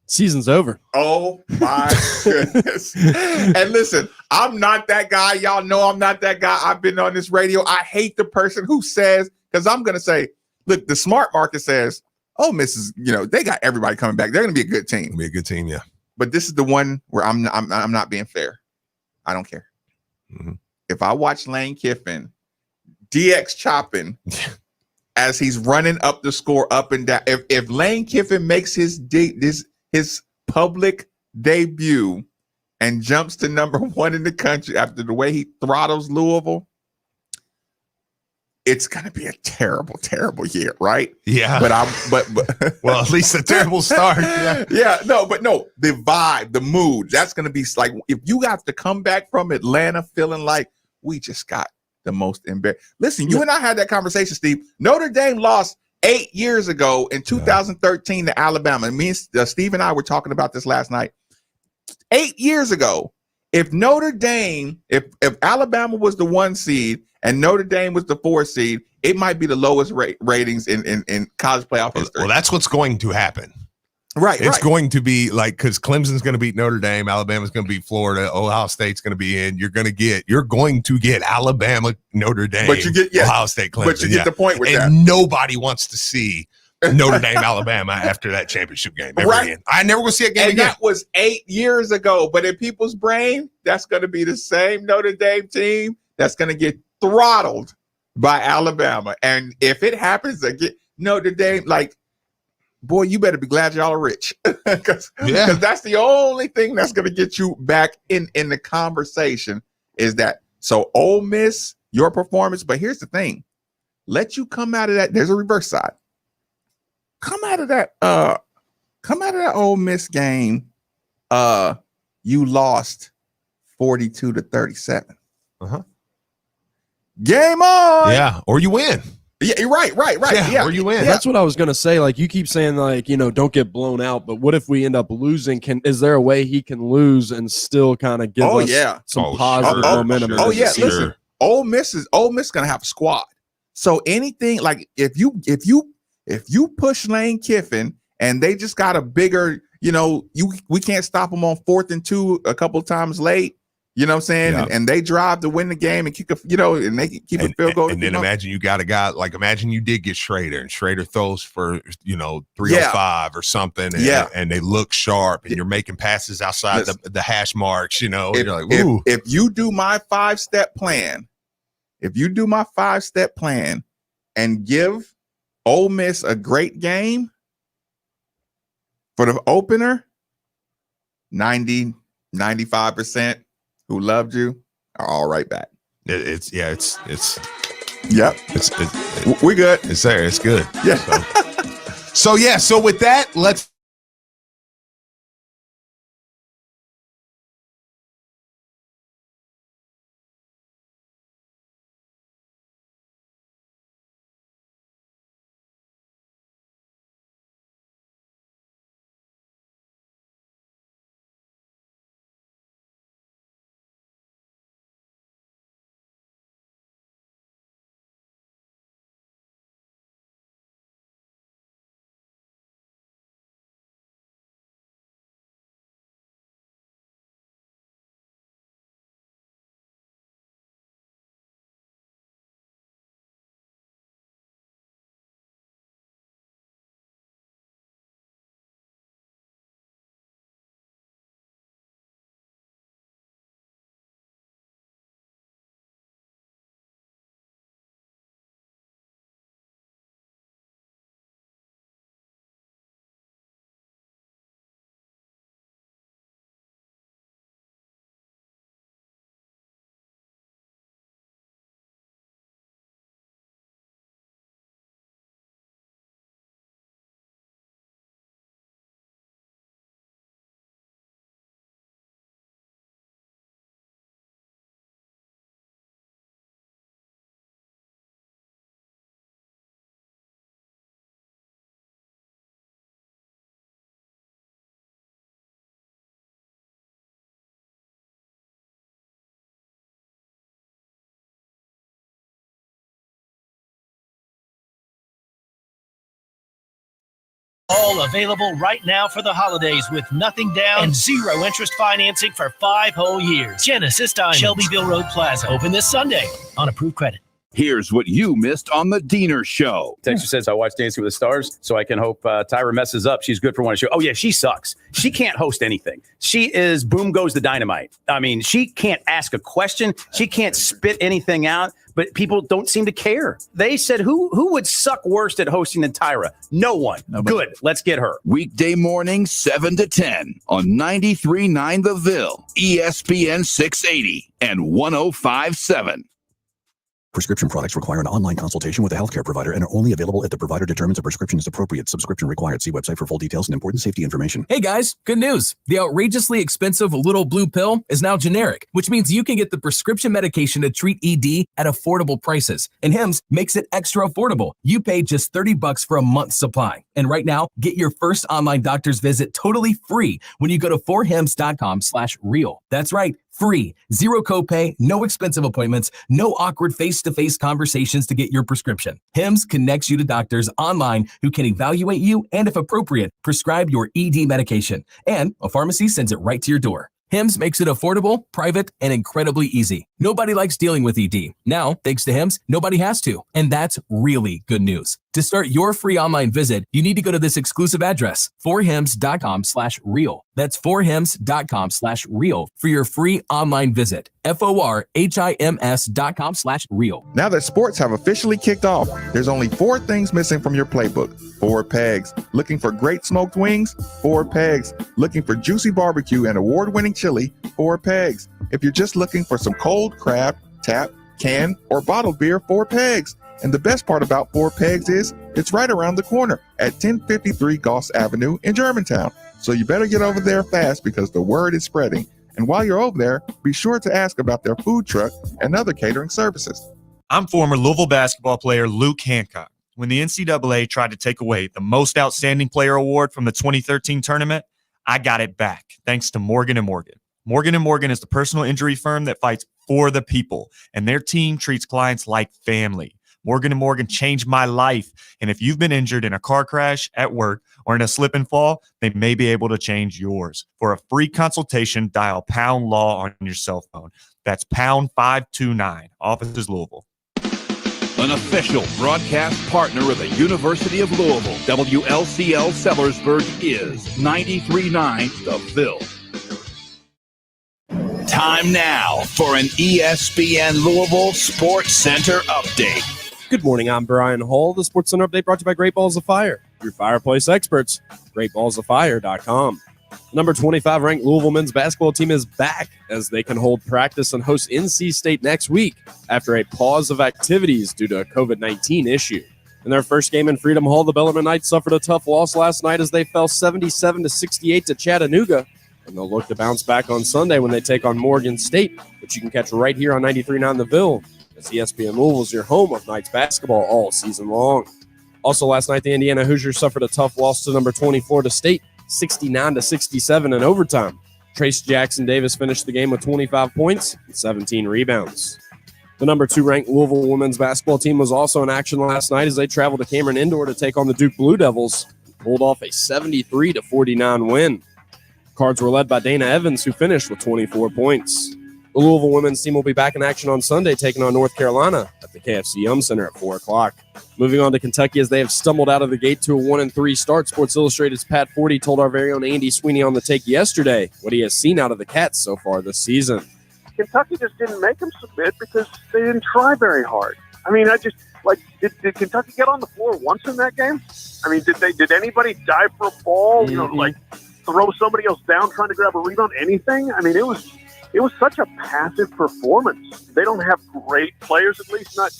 Season's over. Oh my goodness. And listen, I'm not that guy. Y'all know I'm not that guy. I've been on this radio. I hate the person who says, because I'm going to say, look, the smart market says, oh, Mrs. They got everybody coming back. They're going to be a good team. Be a good team, yeah. But this is the one where I'm not being fair. I don't care. Mm-hmm. If I watch Lane Kiffin DX chopping as he's running up the score up and down, if Lane Kiffin makes his public debut and jumps to number 1 in the country after the way he throttles Louisville, it's going to be a terrible, terrible year, right? Yeah. But well, at least a terrible start. Yeah. The vibe, the mood, that's going to be like, if you have to come back from Atlanta feeling like we just got the most embarrassed. Listen, you and I had that conversation, Steve. Notre Dame lost 8 years ago in 2013 to Alabama. Me and Steve and I were talking about this last night. 8 years ago, if Notre Dame, if Alabama was the 1 seed and Notre Dame was the 4 seed, it might be the lowest ratings in college playoff history. Well, that's what's going to happen. Right. It's going to be like, because Clemson's going to beat Notre Dame, Alabama's going to beat Florida, Ohio State's going to be in. You're going to get Alabama, Notre Dame, but you get Ohio State, Clemson. But you get the point with that. And nobody wants to see Notre Dame, Alabama after that championship game. Right. I never will see a game and again. That was 8 years ago. But in people's brain, that's going to be the same Notre Dame team that's going to get throttled by Alabama. And if it happens again, Notre Dame, like, boy, you better be glad y'all are rich, because that's the only thing that's going to get you back in the conversation is that. So Ole Miss, your performance. But here's the thing. Let you come out of that. There's a reverse side. Come out of that Ole Miss game. You lost 42-37. Uh-huh. Game on. Yeah. Or you win. Yeah, you're right. Yeah, or you win. That's what I was gonna say. Like, you keep saying, like, don't get blown out, but what if we end up losing? Is there a way he can lose and still kind of give us some positive momentum? Listen, Ole Miss gonna have a squad. So anything, like, if you push Lane Kiffin and they just got a bigger, we can't stop them on 4th and 2 a couple of times late. You know what I'm saying? Yeah. And they drive to win the game and kick and they can keep a field goal. And then imagine you got a guy, like, imagine you did get Schrader and Schrader throws for, 305 or something. And they look sharp and you're making passes outside the hash marks, you're like, ooh. If you do my 5-step plan, and give Ole Miss a great game for the opener, 90-95% who loved you are all right back. Yep. We good. It's there. It's good. Yeah. So with that, let's All available right now for the holidays with nothing down and zero interest financing for 5 whole years. Genesis Diamonds, Shelbyville Road Plaza. Open this Sunday on approved credit. Here's what you missed on the Diener Show. Texture says, I watch Dancing with the Stars, so I can hope Tyra messes up. She's good for one show. Oh, yeah, she sucks. She can't host anything. She is boom goes the dynamite. I mean, she can't ask a question. She can't spit anything out, but people don't seem to care. They said, who would suck worst at hosting than Tyra? No one. Nobody. Good. Let's get her. Weekday morning, 7 to 10 on 93.9 The Ville, ESPN 680 and 105.7. Prescription products require an online consultation with a healthcare provider and are only available if the provider determines a prescription is appropriate. Subscription required. See website for full details and important safety information. Hey guys, good news. The outrageously expensive little blue pill is now generic, which means you can get the prescription medication to treat ED at affordable prices. And Hims makes it extra affordable. You pay just $30 for a month's supply. And right now, get your first online doctor's visit totally free when you go to forhims.com/real. That's right. Free, zero copay, no expensive appointments, no awkward face-to-face conversations to get your prescription. Hims connects you to doctors online who can evaluate you and, if appropriate, prescribe your ED medication. And a pharmacy sends it right to your door. Hims makes it affordable, private, and incredibly easy. Nobody likes dealing with ED. Now, thanks to Hims, nobody has to. And that's really good news. To start your free online visit, you need to go to this exclusive address, forhims.com/real. That's forhims.com/real for your free online visit. forhims.com/real. Now that sports have officially kicked off, there's only 4 things missing from your playbook. 4 pegs. Looking for great smoked wings? 4 pegs. Looking for juicy barbecue and award-winning chili? 4 pegs. If you're just looking for some cold craft, tap, can, or bottled beer? 4 pegs. And the best part about 4 Pegs is it's right around the corner at 1053 Goss Avenue in Germantown. So you better get over there fast because the word is spreading. And while you're over there, be sure to ask about their food truck and other catering services. I'm former Louisville basketball player Luke Hancock. When the NCAA tried to take away the Most Outstanding Player Award from the 2013 tournament, I got it back thanks to Morgan & Morgan. Morgan & Morgan is the personal injury firm that fights for the people, and their team treats clients like family. Morgan & Morgan changed my life, and if you've been injured in a car crash, at work, or in a slip and fall, they may be able to change yours. For a free consultation, dial #LAW on your cell phone. That's #529. Offices Louisville. An official broadcast partner of the University of Louisville, WLCL Sellersburg is 93.9 The Ville. Time now for an ESPN Louisville Sports Center update. Good morning, I'm Brian Hall. The Sports Center update brought to you by Great Balls of Fire, your fireplace experts, greatballsoffire.com. Number 25 ranked Louisville men's basketball team is back as they can hold practice and host NC State next week after a pause of activities due to a COVID-19 issue. In their first game in Freedom Hall, the Bellarmine Knights suffered a tough loss last night as they fell 77-68 to Chattanooga, and they'll look to bounce back on Sunday when they take on Morgan State, which you can catch right here on 93.9 The Ville. As ESPN Louisville is your home of Knights basketball all season long. Also last night, the Indiana Hoosiers suffered a tough loss to number 20 Florida State, 69-67 in overtime. Trace Jackson Davis finished the game with 25 points and 17 rebounds. The number 2 ranked Louisville women's basketball team was also in action last night as they traveled to Cameron Indoor to take on the Duke Blue Devils and pulled off a 73-49 win. Cards were led by Dana Evans, who finished with 24 points. The Louisville women's team will be back in action on Sunday, taking on North Carolina at the KFC Yum Center at 4 o'clock. Moving on to Kentucky, as they have stumbled out of the gate to a 1-3 start, Sports Illustrated's Pat Forty told our very own Andy Sweeney on the take yesterday what he has seen out of the Cats so far this season. Kentucky just didn't make them submit because they didn't try very hard. I mean, did Kentucky get on the floor once in that game? I mean, did anybody dive for a ball? Throw somebody else down trying to grab a rebound? Anything? I mean, it was such a passive performance. They don't have great players, at least not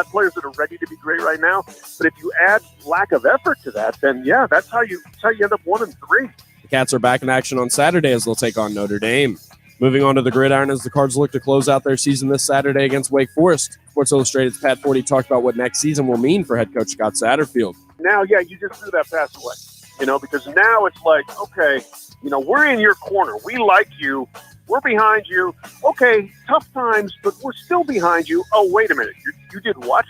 players that are ready to be great right now. But if you add lack of effort to that, then yeah, that's how you end up 1-3. The Cats are back in action on Saturday as they'll take on Notre Dame. Moving on to the gridiron as the Cards look to close out their season this Saturday against Wake Forest. Sports Illustrated's Pat Forty talked about what next season will mean for head coach Scott Satterfield. Now, yeah, you just threw that pass away, because now it's like, okay, we're in your corner. We like you. We're behind you. Okay, tough times, but we're still behind you. Oh, wait a minute. You did what?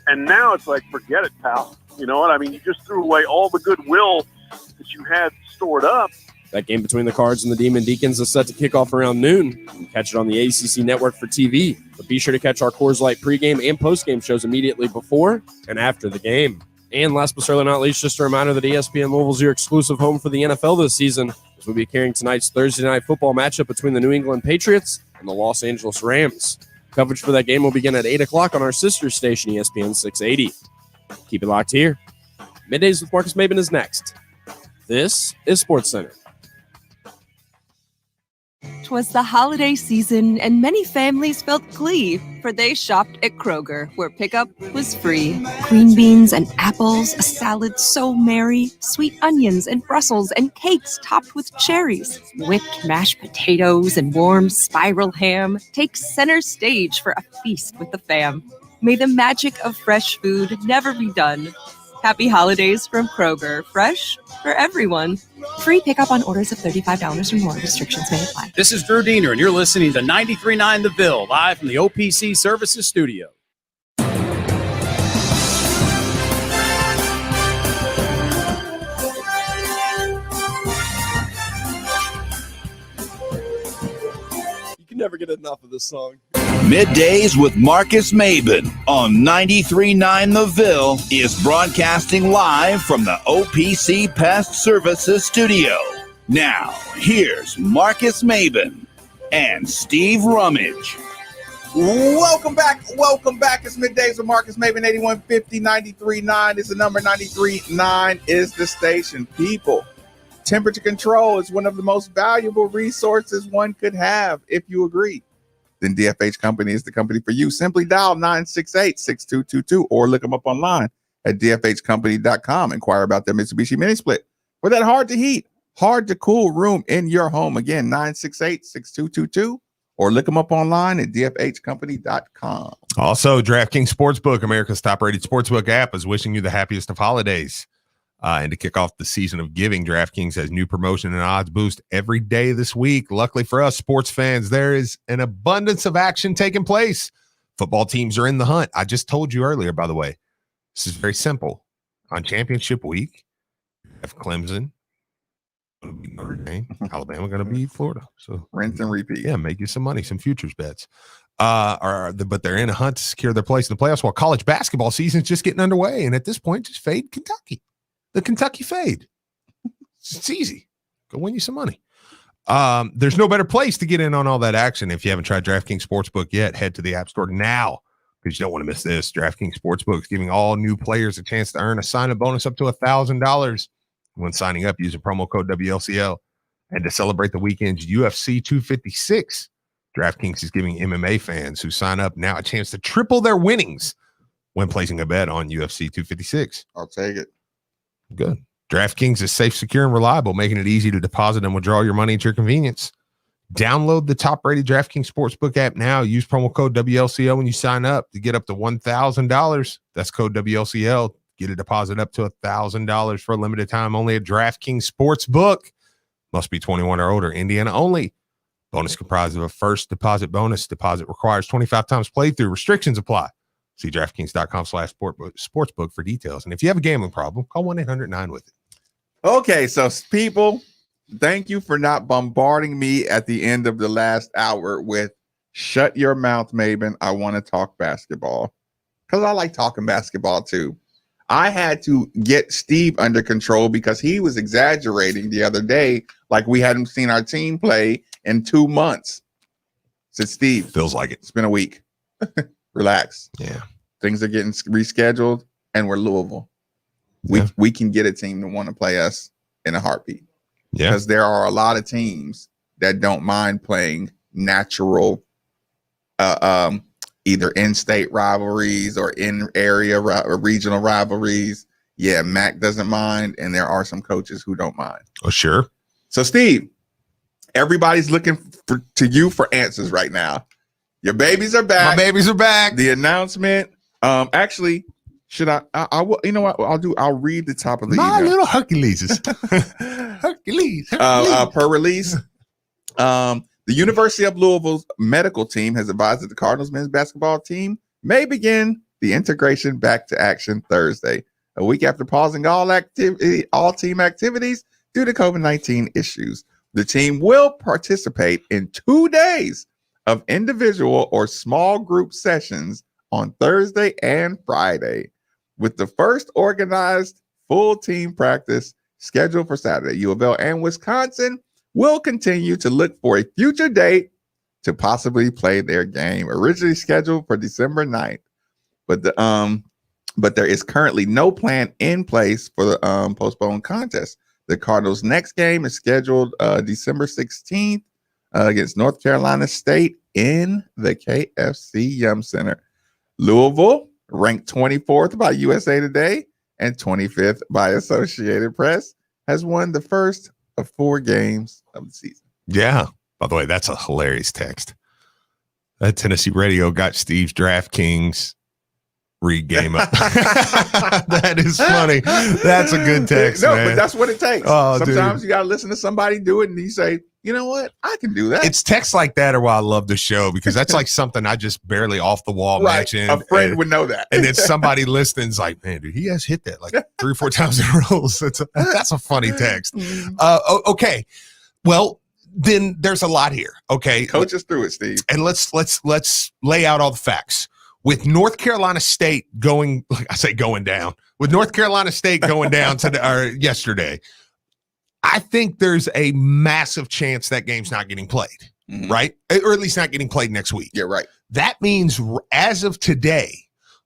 And now it's like, forget it, pal. You know what I mean? You just threw away all the goodwill that you had stored up. That game between the Cards and the Demon Deacons is set to kick off around noon. You can catch it on the ACC network for TV. But be sure to catch our Coors Light pregame and postgame shows immediately before and after the game. And last but certainly not least, just a reminder that ESPN Louisville is your exclusive home for the NFL this season, as we'll be carrying tonight's Thursday night football matchup between the New England Patriots and the Los Angeles Rams. Coverage for that game will begin at 8 o'clock on our sister station, ESPN 680. Keep it locked here. Middays with Marcus Maben is next. This is SportsCenter. 'Twas the holiday season, and many families felt glee, for they shopped at Kroger, where pickup was free. Green beans and apples, a salad so merry, sweet onions and Brussels, and cakes topped with cherries. Whipped mashed potatoes and warm spiral ham take center stage for a feast with the fam. May the magic of fresh food never be done. Happy holidays from Kroger, fresh for everyone. Free pickup on orders of $35 or more. Restrictions may apply. This is Drew Diener, and you're listening to 93.9 The Ville, live from the OPC Services Studio. You can never get enough of this song. Middays with Marcus Maben on 93.9 The Ville is broadcasting live from the OPC Pest Services Studio. Now, here's Marcus Maben and Steve Rummage. Welcome back. It's Middays with Marcus Maben. 8150 93.9 is the number. 93.9 is the station. People, temperature control is one of the most valuable resources one could have. If you agree, then DFH Company is the company for you. Simply dial 968-6222 or look them up online at dfhcompany.com. Inquire about their Mitsubishi Mini Split for that hard to heat, hard to cool room in your home. Again, 968-6222 or look them up online at dfhcompany.com. Also, DraftKings Sportsbook, America's top-rated sportsbook app, is wishing you the happiest of holidays. And to kick off the season of giving, DraftKings has new promotion and odds boost every day this week. Luckily for us sports fans, there is an abundance of action taking place. Football teams are in the hunt. I just told you earlier, by the way, this is very simple. On championship week, you have Clemson, going to be Notre Dame, Alabama going to be Florida. So rinse and repeat. Yeah, make you some money, some futures bets. But they're in a hunt to secure their place in the playoffs while college basketball season is just getting underway. And at this point, just fade Kentucky. The Kentucky fade. It's easy. Go win you some money. There's no better place to get in on all that action. If you haven't tried DraftKings Sportsbook yet, head to the App Store now because you don't want to miss this. DraftKings Sportsbook is giving all new players a chance to earn a sign-up bonus up to $1,000 when signing up using promo code WLCL. And to celebrate the weekend's UFC 256, DraftKings is giving MMA fans who sign up now a chance to triple their winnings when placing a bet on UFC 256. I'll take it. Good. DraftKings is safe, secure, and reliable, making it easy to deposit and withdraw your money at your convenience. Download the top-rated DraftKings Sportsbook app now. Use promo code WLCL when you sign up to get up to $1,000. That's code WLCL. Get a deposit up to $1,000 for a limited time only at DraftKings Sportsbook. Must be 21 or older. Indiana only. Bonus comprised of a first deposit bonus. Deposit requires 25 times playthrough. Restrictions apply. See DraftKings.com/sportsbook for details. And if you have a gambling problem, call 1-800-9-WITH-IT. Okay, so people, thank you for not bombarding me at the end of the last hour with shut your mouth, Maben. I want to talk basketball because I like talking basketball too. I had to get Steve under control because he was exaggerating the other day like we hadn't seen our team play in 2 months. Said Steve, feels like it. It's been a week. Relax. Yeah. Things are getting rescheduled and we're Louisville. We can get a team to want to play us in a heartbeat. Yeah. Because there are a lot of teams that don't mind playing natural either in-state rivalries or in-area regional rivalries. Yeah, Mac doesn't mind, and there are some coaches who don't mind. Oh, sure. So, Steve, everybody's looking to you for answers right now. Your babies are back. My babies are back. The announcement. Actually, should I will, you know what I'll do? I'll read the top of the My email. little Hercules. Hercules. Per release. The University of Louisville's medical team has advised that the Cardinals men's basketball team may begin the integration back to action Thursday. a week after pausing all team activities due to COVID-19 issues. The team will participate in 2 days of individual or small group sessions on Thursday and Friday, with the first organized full team practice scheduled for Saturday. U of L and Wisconsin will continue to look for a future date to possibly play their game, originally scheduled for December 9th. But there is currently no plan in place for the postponed contest. The Cardinals' next game is scheduled December 16th against North Carolina State in the KFC Yum Center. Louisville, ranked 24th by USA Today and 25th by Associated Press, has won the first of 4 games of the season. Yeah. By the way, that's a hilarious text. That Tennessee Radio got Steve's DraftKings read game up. That is funny. That's a good text. No, man. but that's what it takes. Oh, sometimes dude. you got to listen to somebody do it and you say, you know what? I can do that. It's texts like that are why I love the show, because that's like something I just barely off the wall Right. mention. A friend would know that. And then somebody listening's like, man, dude, he has hit that like 3 or 4 times in a row. So that's a funny text. Okay. Well, then there's a lot here. Okay. Coach us through it, Steve. And let's lay out all the facts. With North Carolina State going down, with North Carolina State going down yesterday, I think there's a massive chance that game's not getting played, right? Or at least not getting played next week. Yeah, right. That means as of today,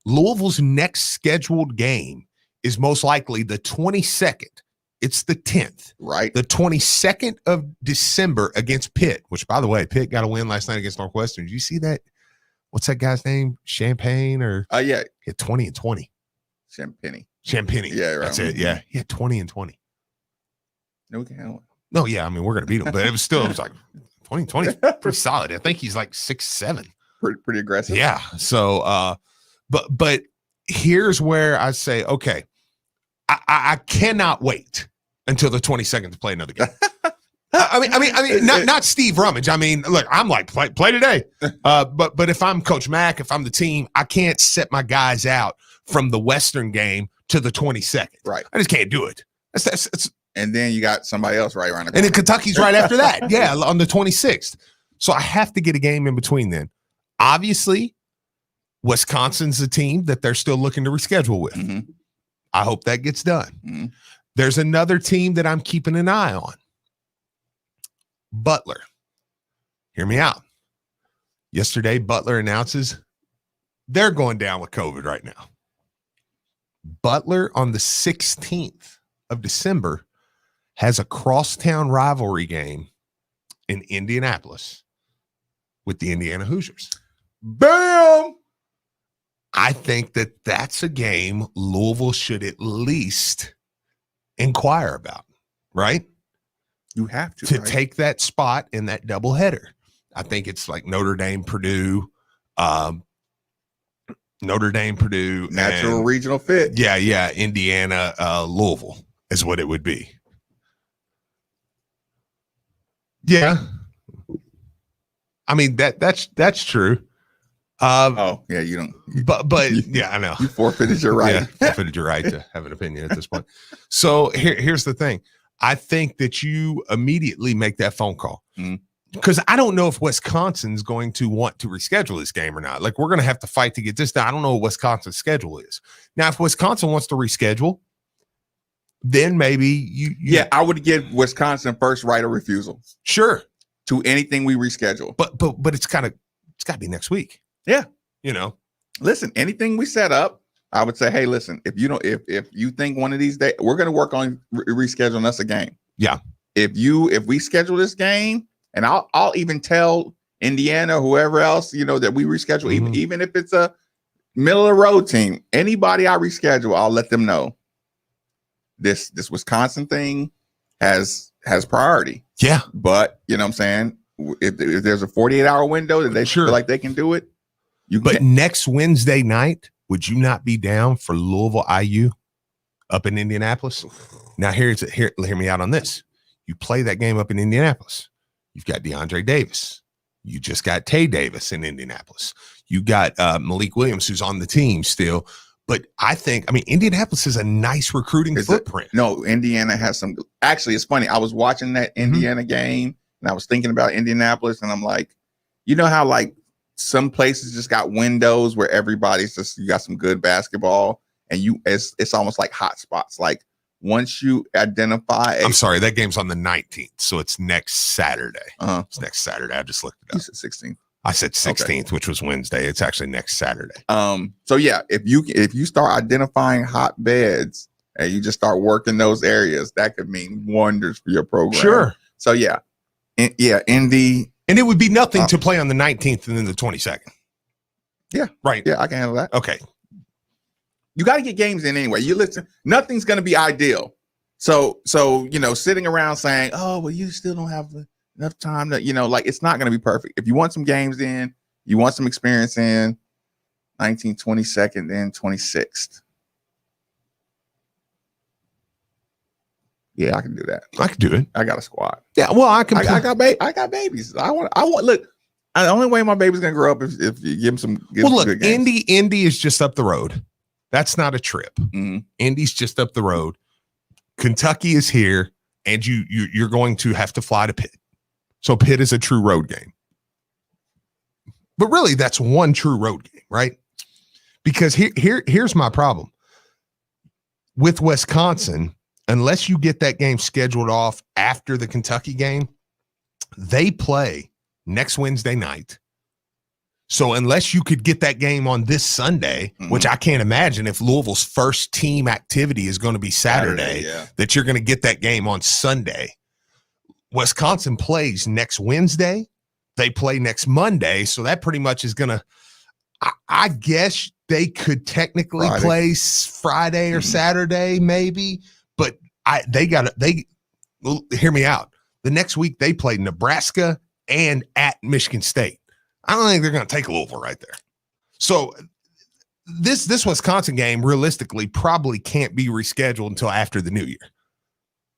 Louisville's next scheduled game is most likely the 22nd. It's the 10th. Right. The 22nd of December against Pitt, which, by the way, Pitt got a win last night against Northwestern. Did you see that? What's that guy's name? Champagne or? Yeah. He had 20 and 20. Champagne. Yeah, right. That's it. Yeah. He had 20 and 20. No, yeah. I mean, we're going to beat him, but it was like 20 and 20 is pretty solid. I think he's like 6'7". Pretty aggressive. Yeah. So, but here's where I say, okay, I cannot wait until the 22nd to play another game. I mean, not Steve Rummage. I mean, look, I'm like, play today. But if I'm Coach Mack, if I'm the team, I can't set my guys out from the Western game to the 22nd. Right. I just can't do it. It's and then you got somebody else right around the corner. And then Kentucky's right after that. Yeah, on the 26th. So I have to get a game in between then. Obviously, Wisconsin's a team that they're still looking to reschedule with. I hope that gets done. There's another team that I'm keeping an eye on. Butler. Hear me out. Yesterday, Butler announces they're going down with COVID right now. Butler on the 16th of December has a crosstown rivalry game in Indianapolis with the Indiana Hoosiers. Bam! I think that that's a game Louisville should at least inquire about, right? You have to right? Take that spot in that doubleheader. I think it's like Notre Dame, Purdue, natural regional fit. Yeah, Indiana, Louisville is what it would be. Yeah, I mean that's true. Yeah, you don't. But yeah, I know you forfeited your right. Yeah, forfeited your right to have an opinion at this point. So here's the thing. I think that you immediately make that phone call because I don't know if Wisconsin's going to want to reschedule this game or not. Like, we're going to have to fight to get this done. I don't know what Wisconsin's schedule is. Now, if Wisconsin wants to reschedule, then maybe you Yeah, I would give Wisconsin first right of refusal. Sure. To anything we reschedule. But it's got to be next week. Yeah. You know. Listen, anything we set up, I would say, hey, listen, if you think one of these days, we're going to work on rescheduling us a game. Yeah. If we schedule this game, and I'll even tell Indiana, whoever else, that we reschedule, even if it's a middle of the road team, anybody I reschedule, I'll let them know this Wisconsin thing has priority. Yeah. But you know what I'm saying? If there's a 48-hour window that they feel like they can do it, next Wednesday night, would you not be down for Louisville IU up in Indianapolis? Now, hear me out on this. You play that game up in Indianapolis. You've got DeAndre Davis. You just got Tay Davis in Indianapolis. You got Malik Williams, who's on the team still. But I mean, Indianapolis is a nice recruiting footprint. No, Indiana has some. Actually, it's funny. I was watching that Indiana game, and I was thinking about Indianapolis, and I'm like, you know how like some places just got windows where everybody's just, you got some good basketball, and it's almost like hot spots. Like once you identify, I'm sorry, that game's on the 19th, so it's next Saturday. It's next Saturday. I just looked it up. You said 16th. I said 16th, which was Wednesday. It's actually next Saturday. So yeah, if you start identifying hotbeds and you just start working those areas, that could mean wonders for your program. Sure. So yeah, Indy, and it would be nothing to play on the 19th and then the 22nd. Yeah. Right. Yeah, I can handle that. Okay. You got to get games in anyway. You listen, nothing's going to be ideal. So sitting around saying, "Oh, well, you still don't have enough time to," like it's not going to be perfect. If you want some games in, you want some experience in, 19th, 22nd, then 26th. Yeah, I can do that. I can do it. I got a squad. Yeah, well, I can. I got babies. I want. Look, the only way my baby's gonna grow up is if you give them some. Look, Indy is just up the road. That's not a trip. Indy's just up the road. Kentucky is here, and you're going to have to fly to Pitt. So Pitt is a true road game. But really, that's one true road game, right? Because here's my problem. With Wisconsin, unless you get that game scheduled off after the Kentucky game, they play next Wednesday night. So unless you could get that game on this Sunday, which I can't imagine if Louisville's first team activity is going to be Saturday, that you're going to get that game on Sunday. Wisconsin plays next Wednesday. They play next Monday. So that pretty much is going to, I guess they could technically play Friday or Saturday maybe, but hear me out. The next week they play Nebraska and at Michigan State. I don't think they're going to take Louisville right there. So this Wisconsin game realistically probably can't be rescheduled until after the new year.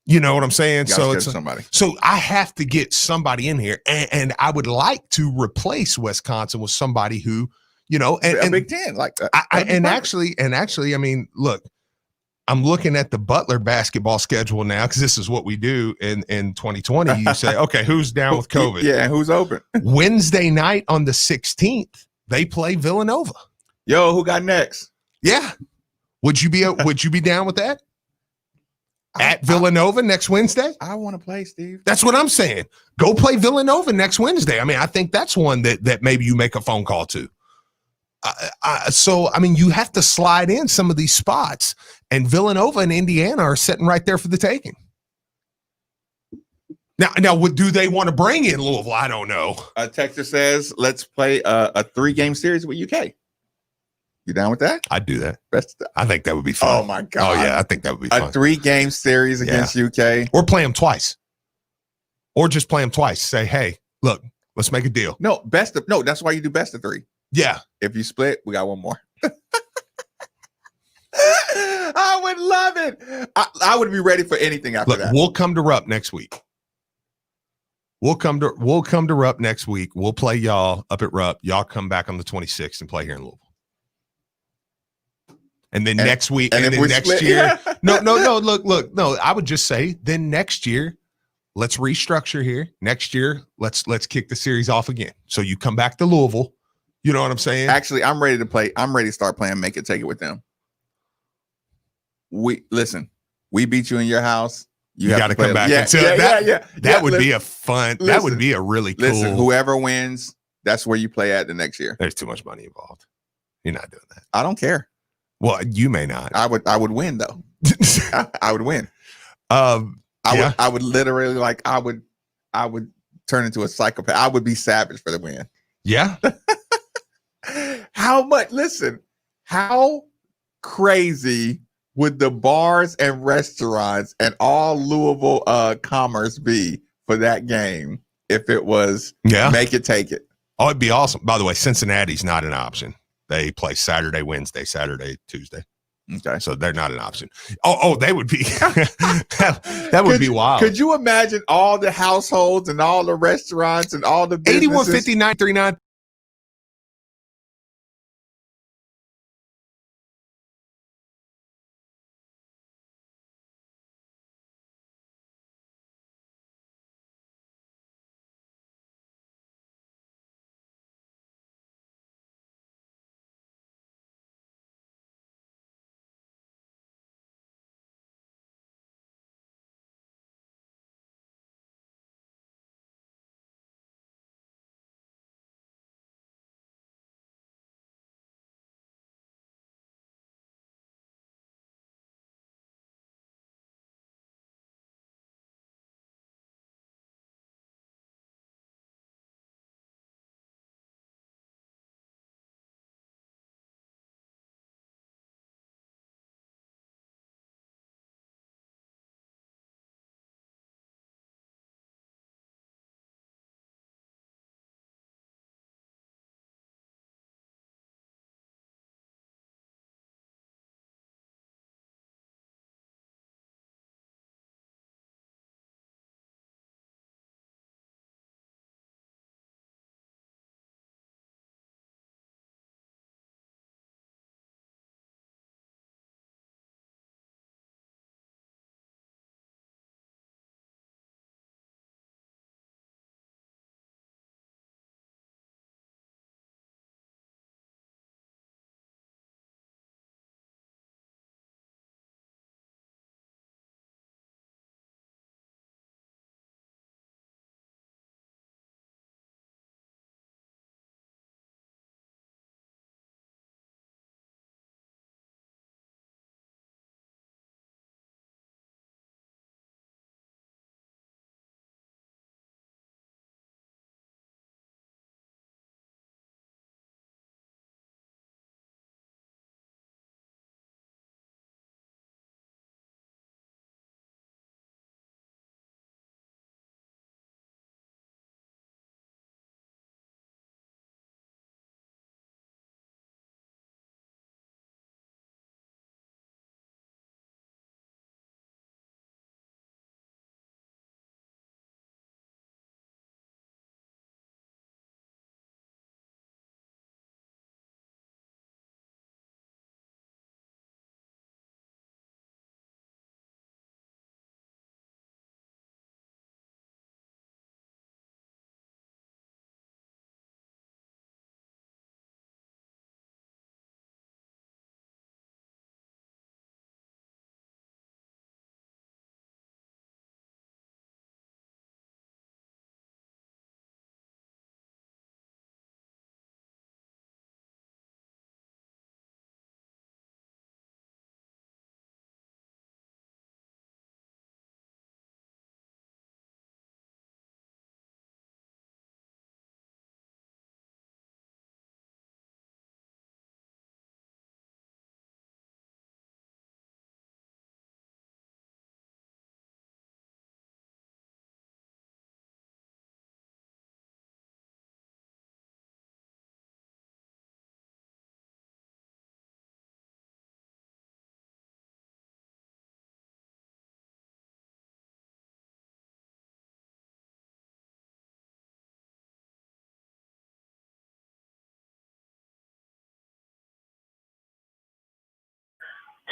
You know what I'm saying? So it's somebody. So I have to get somebody in here, and I would like to replace Wisconsin with somebody who, and Big Ten like that. Actually, I mean, look, I'm looking at the Butler basketball schedule now because this is what we do in 2020. You say, okay, who's down with COVID? Yeah, who's open? Wednesday night on the 16th, they play Villanova. Yo, who got next? Yeah, would you be down with that? At Villanova next Wednesday? I want to play, Steve. That's what I'm saying. Go play Villanova next Wednesday. I mean, I think that's one that maybe you make a phone call to. So, I mean, you have to slide in some of these spots, and Villanova and Indiana are sitting right there for the taking. Now, do they want to bring in Louisville? I don't know. Texas says, let's play a 3-game series with UK. You down with that? I'd do that. I think that would be fun. Oh, my God. Oh, yeah, I think that would be fun. A 3-game series against UK. Or play them twice. Or just play them twice. Say, hey, look, let's make a deal. No, that's why you do best of 3. Yeah. If you split, we got one more. I would love it. I would be ready for anything after that. We'll come to Rupp next week. We'll come to Rupp next week. We'll play y'all up at Rupp. Y'all come back on the 26th and play here in Louisville. And then next week, and then next year. No. Look. No, I would just say then next year, let's restructure here. Next year, let's kick the series off again. So you come back to Louisville. You know what I'm saying? Actually, I'm ready to play. I'm ready to start playing Make It Take It with them. We beat you in your house. You got to come back. That would be a fun. That would be a really cool. Listen, whoever wins, that's where you play at the next year. There's too much money involved. You're not doing that. I don't care. Well, you may not. I would win though. I would win. I would literally I would turn into a psychopath. I would be savage for the win. Yeah. How crazy would the bars and restaurants and all Louisville commerce be for that game if it was Make It Take It? Oh, it'd be awesome. By the way, Cincinnati's not an option. They play Saturday, Wednesday, Saturday, Tuesday. Okay. So they're not an option. Oh, they would be. that would be wild. Could you imagine all the households and all the restaurants and all the businesses? 815939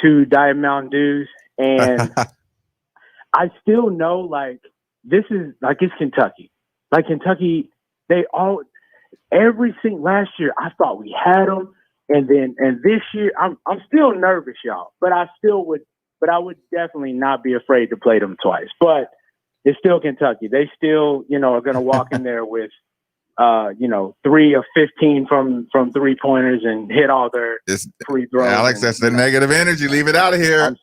2 Diet Mountain Dews, and I still know, like, this is, like, it's Kentucky. Like, Kentucky, everything last year, I thought we had them, and this year, I'm still nervous, y'all, but I would definitely not be afraid to play them twice. But it's still Kentucky. They still, are going to walk in there with, 3 of 15 from 3-pointers and hit all their free throws. Alex, that's the negative energy. Leave it out of here.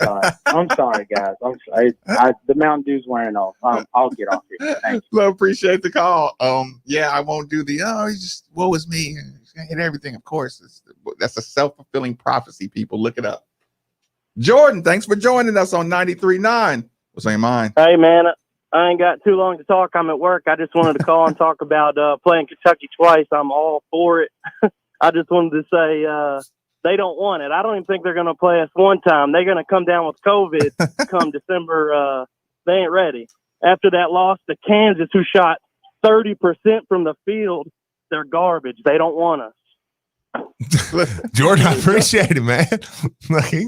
I'm sorry, guys. I'm sorry. The Mountain Dew's wearing off. I'll get off here. Thank you. Well, appreciate the call. I won't do woe is me. He's gonna hit everything. Of course, that's a self-fulfilling prophecy. People, look it up. Jordan, thanks for joining us on 93.9. What's on your mind? Hey, man. I ain't got too long to talk. I'm at work. I just wanted to call and talk about playing Kentucky twice. I'm all for it. I just wanted to say they don't want it. I don't even think they're going to play us one time. They're going to come down with COVID come December. They ain't ready. After that loss to Kansas, who shot 30% from the field, they're garbage. They don't want us. Jordan, I appreciate it, man. He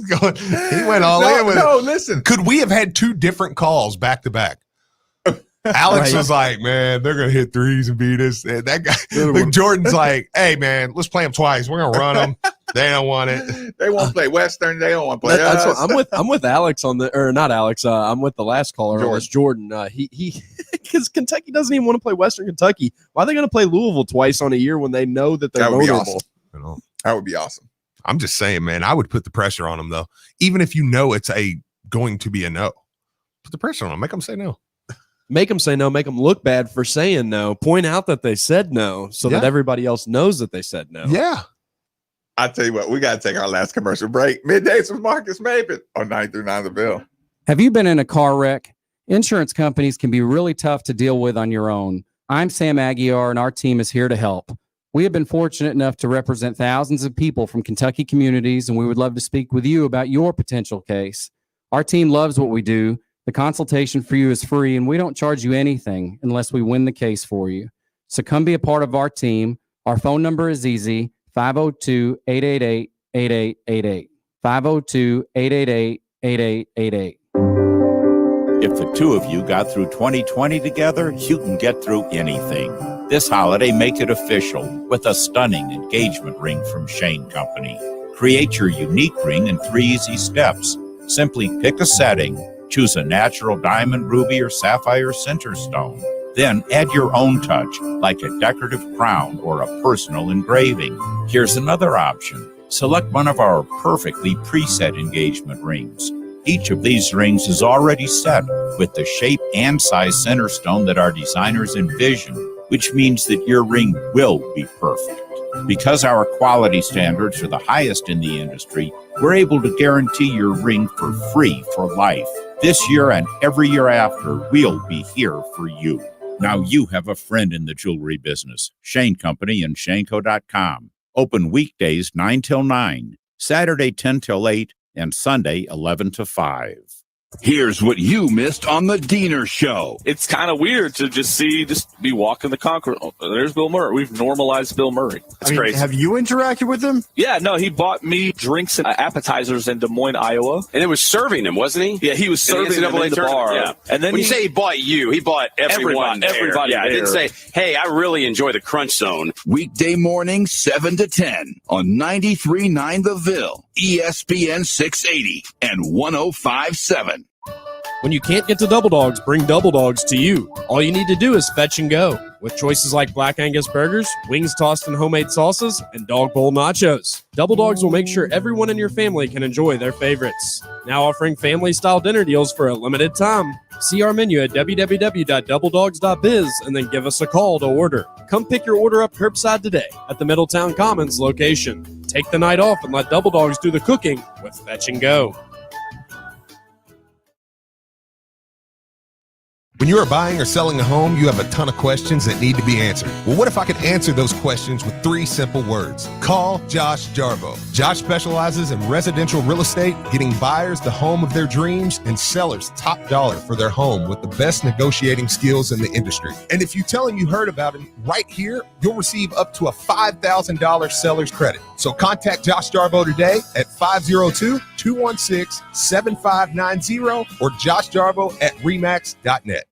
went all in with it. No, listen. Could we have had 2 different calls back to back? Alex was like, man, they're going to hit threes and beat us. And that guy, Jordan's like, hey, man, let's play them twice. We're going to run them. They don't want it. They won't play Western. They don't want to play us. I'm with Alex on the, or not Alex. I'm with the last caller on this, Jordan. He because Kentucky doesn't even want to play Western Kentucky. Why are they going to play Louisville twice on a year when they know that they're vulnerable? Awesome. That would be awesome. I'm just saying, man, I would put the pressure on them, though. Even if you know it's going to be a no. Put the pressure on them. Make them say no. Make them say no. Make them look bad for saying no. Point out that they said no so that everybody else knows that they said no. Yeah. I tell you what, we got to take our last commercial break. Middays with Marcus Maven on 93.9 The Bill. Have you been in a car wreck? Insurance companies can be really tough to deal with on your own. I'm Sam Aguiar, and our team is here to help. We have been fortunate enough to represent thousands of people from Kentucky communities, and we would love to speak with you about your potential case. Our team loves what we do. The consultation for you is free, and we don't charge you anything unless we win the case for you. So come be a part of our team. Our phone number is easy, 502-888-8888. 502-888-8888. If the two of you got through 2020 together, you can get through anything. This holiday, make it official with a stunning engagement ring from Shane Company. Create your unique ring in 3 easy steps. Simply pick a setting, choose a natural diamond, ruby, or sapphire center stone. Then add your own touch, like a decorative crown or a personal engraving. Here's another option. Select one of our perfectly preset engagement rings. Each of these rings is already set with the shape and size center stone that our designers envision, which means that your ring will be perfect. Because our quality standards are the highest in the industry, we're able to guarantee your ring for free for life. This year and every year after, we'll be here for you. Now you have a friend in the jewelry business. Shane Company and Shaneco.com. Open weekdays 9 till 9, Saturday 10 till 8, and Sunday 11 to 5. Here's what you missed on the Diener Show. It's kind of weird to just be walking the Concord. Oh, there's Bill Murray. We've normalized Bill Murray. That's crazy. Have you interacted with him? Yeah, no, he bought me drinks and appetizers in Des Moines, Iowa. And it was serving them, wasn't he? Yeah, he was serving them in the bar. Yeah. And then when you say he bought you, he bought everyone. Everybody. Yeah, I didn't say, hey, I really enjoy the Crunch Zone. Weekday morning, 7 to 10 on 93.9 The Ville, ESPN 680 and 105.7. When you can't get to Double Dogs, bring Double Dogs to you. All you need to do is fetch and go. With choices like Black Angus burgers, wings tossed in homemade sauces, and dog bowl nachos. Double Dogs will make sure everyone in your family can enjoy their favorites. Now offering family-style dinner deals for a limited time. See our menu at www.doubledogs.biz and then give us a call to order. Come pick your order up curbside today at the Middletown Commons location. Take the night off and let Double Dogs do the cooking with Fetch and Go. When you are buying or selling a home, you have a ton of questions that need to be answered. Well, what if I could answer those questions with 3 simple words? Call Josh Jarbo. Josh specializes in residential real estate, getting buyers the home of their dreams and sellers top dollar for their home with the best negotiating skills in the industry. And if you tell him you heard about him right here, you'll receive up to a $5,000 seller's credit. So contact Josh Jarbo today at 502-216-7590 or joshjarbo@remax.net.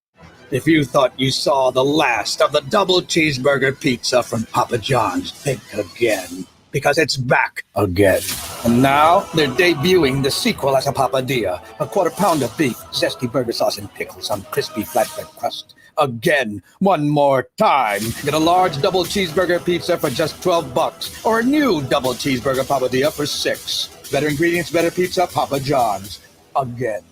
If you thought you saw the last of the double cheeseburger pizza from Papa John's, think again, because it's back again. And now they're debuting the sequel as a Papadilla, a quarter-pound of beef, zesty burger sauce, and pickles on crispy flatbread crust. Again, one more time. Get a large double cheeseburger pizza for just $12, or a new double cheeseburger Papadilla for $6. Better ingredients, better pizza, Papa John's. Again.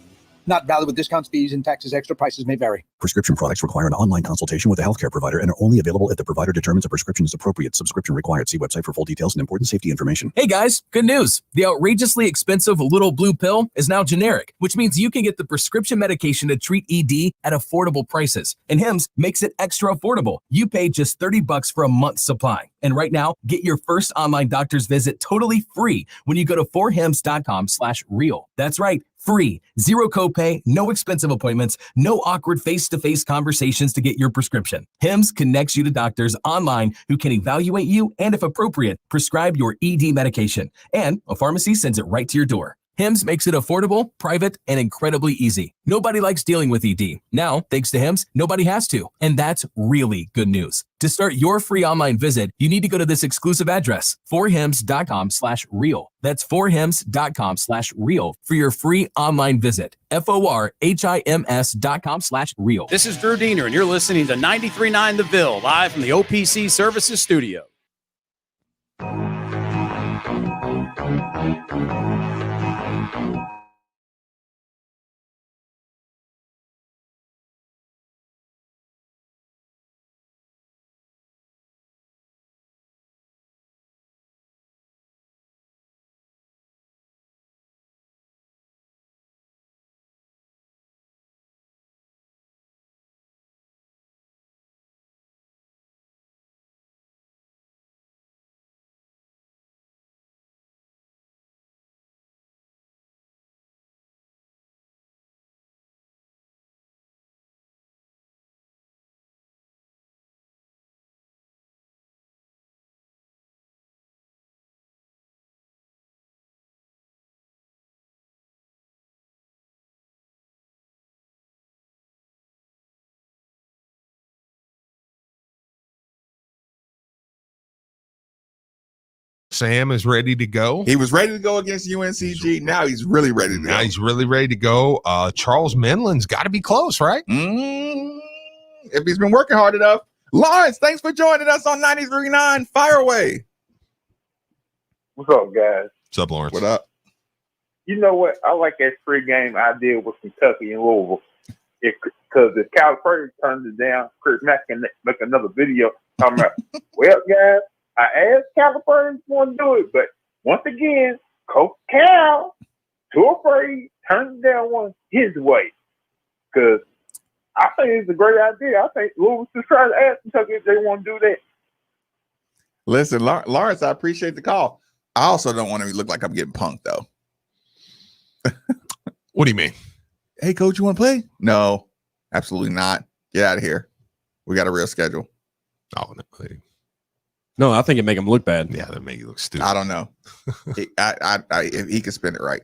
Not valid with discounts, fees, and taxes. Extra prices may vary. Prescription products require an online consultation with a healthcare provider and are only available if the provider determines a prescription is appropriate. Subscription required. See website for full details and important safety information. Hey guys, good news. The outrageously expensive little blue pill is now generic, which means you can get the prescription medication to treat ED at affordable prices. And Hims makes it extra affordable. You pay just $30 for a month's supply. And right now, get your first online doctor's visit totally free when you go to forhims.com/real. That's right. Free, 0 copay, no expensive appointments, no awkward face-to-face conversations to get your prescription. Hims connects you to doctors online who can evaluate you and, if appropriate, prescribe your ED medication. And a pharmacy sends it right to your door. Hims makes it affordable, private, and incredibly easy. Nobody likes dealing with ED. Now, thanks to Hims, nobody has to. And that's really good news. To start your free online visit, you need to go to this exclusive address, forhims.com/real. That's forhims.com/real for your free online visit. forhims.com/real. This is Drew Diener, and you're listening to 93.9 The Ville, live from the OPC Services Studio. Sam is ready to go. He was ready to go against UNCG. Now he's really ready to go. Now he's really ready to go. Charles Menlin's got to be close, right? If he's been working hard enough. Lawrence, thanks for joining us on 93.9. Fire away. What's up, guys? What's up, Lawrence? What up? You know what? I like that pregame idea with Kentucky and Louisville. Because if Calipari turns it down, Chris Mack can make another video talking about, well, guys, I asked Calipari if he want to do it, but once again, Coach Cal, too afraid, turns it down one his way. Because I think it's a great idea. I think Louisville should try to ask Kentucky if they want to do that. Listen, Lawrence, I appreciate the call. I also don't want to look like I'm getting punked, though. What do you mean? Hey, coach, you want to play? No, absolutely not. Get out of here. We got a real schedule. Oh, no. No, I think it make him look bad. Yeah, that make you look stupid. I don't know. If he can spin it right.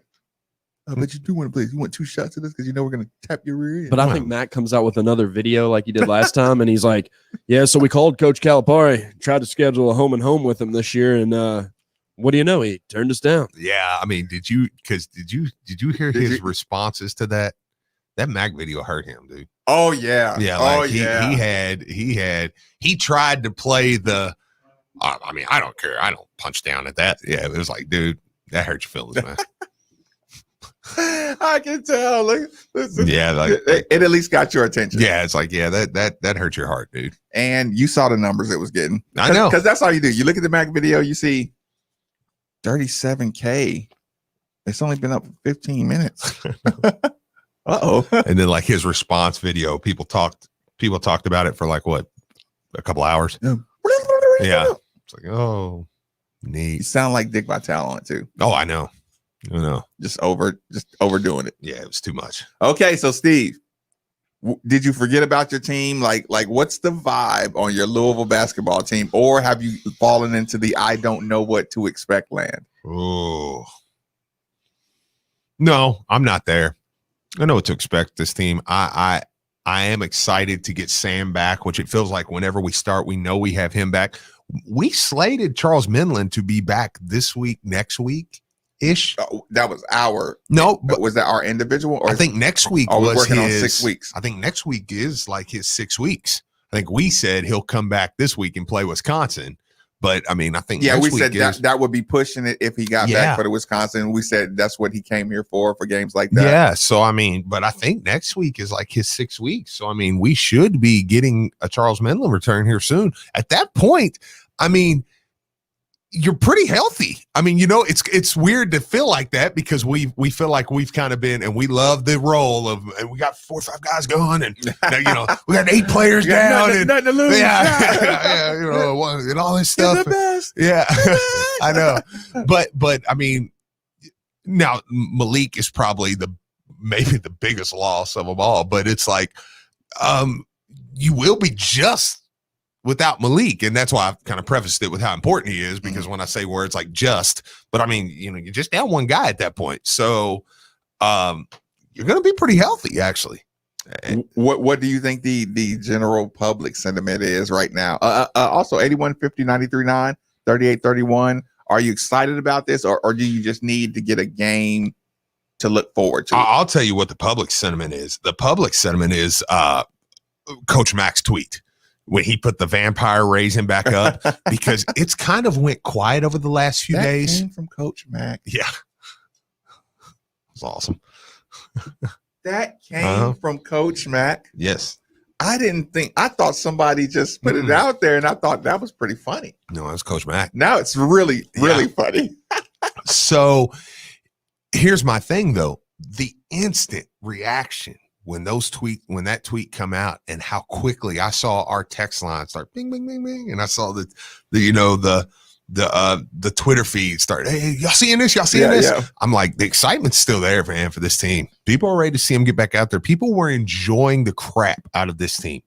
Oh, but you do want to play. You want 2 shots of this because you know we're going to tap your rear end. But I think Matt comes out with another video like he did last time, and he's like, yeah, so we called Coach Calipari, tried to schedule a home and home with him this year, and what do you know? He turned us down. Yeah, I mean, did you hear his responses to that? That Mac video hurt him, dude. Oh, yeah. Yeah, like he tried to play the I mean, I don't care. I don't punch down at that. Yeah, it was like, dude, that hurt your feelings, man. I can tell. Listen, yeah, like it at least got your attention. Yeah, it's like, yeah, that hurt your heart, dude. And you saw the numbers it was getting. I know, because that's all you do. You look at the Mac video, you see 37K. It's only been up for 15 minutes. And then like his response video, people talked about it for like what, a couple hours. Yeah. It's like, oh, neat. You sound like Dick Vitale on it too. Oh, I know. Just overdoing it. Yeah, it was too much. Okay, so Steve, did you forget about your team? Like what's the vibe on your Louisville basketball team, or have you fallen into the I don't know what to expect land? Oh, no, I'm not there. I know what to expect this team. I am excited to get Sam back, which it feels like whenever we start, we know we have him back. We slated Charles Minlin to be back this week, next week. Ish. That was but was that our individual? Or I think next week was working on 6 weeks. I think next week is like his 6 weeks. I think we said he'll come back this week and play Wisconsin, but I mean, I think we next said week that would be pushing it if he got back for the Wisconsin. We said that's what he came here for games like that. Yeah. So I mean, but I think next week is like his 6 weeks. So I mean, we should be getting a Charles Minlin return here soon. At that point, I mean, you're pretty healthy. I mean, it's weird to feel like that because we feel like we've kind of been, and we love the role of, and we got 4 or 5 guys going, and we got 8 players down, nothing to lose. And all this stuff. Yeah, I know. But I mean, now Malik is probably maybe the biggest loss of them all. But it's like, you will be just without Malik, and that's why I've kind of prefaced it with how important he is, because when I say words like just, but I mean, you're just down one guy at that point. So you're going to be pretty healthy, actually. What do you think the general public sentiment is right now? Also, 8150-93.9, 3831. Are you excited about this, or do you just need to get a game to look forward to? I'll tell you what the public sentiment is. The public sentiment is Coach Mack's tweet when he put the vampire raising back up, because it's kind of went quiet over the last few days. Came from Coach Mack. Yeah. It's awesome. That came from Coach Mack. Yes. I thought somebody just put it out there, and I thought that was pretty funny. No, it was Coach Mack. Now it's really, really funny. So here's my thing though. The instant reaction when that tweet come out, and how quickly I saw our text line start bing, bing, bing, bing. And I saw the Twitter feed start, hey, y'all seeing this? Y'all seeing this? Yeah. I'm like, the excitement's still there, man, for this team. People are ready to see him get back out there. People were enjoying the crap out of this team.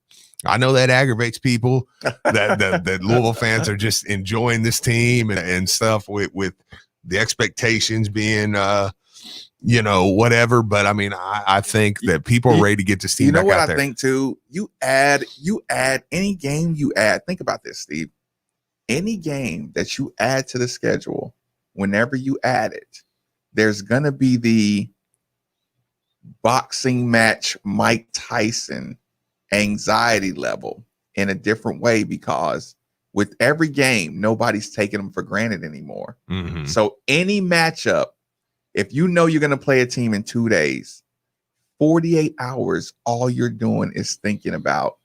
I know that aggravates people that Louisville fans are just enjoying this team and stuff with the expectations being, whatever. But I mean, I think that people are ready to get this team back out there. You know what I think too? You add any game you add. Think about this, Steve. Any game that you add to the schedule, whenever you add it, there's going to be the boxing match Mike Tyson anxiety level in a different way, because with every game, nobody's taking them for granted anymore. Mm-hmm. So any matchup, if you know you're going to play a team in 2 days, 48 hours, all you're doing is thinking about,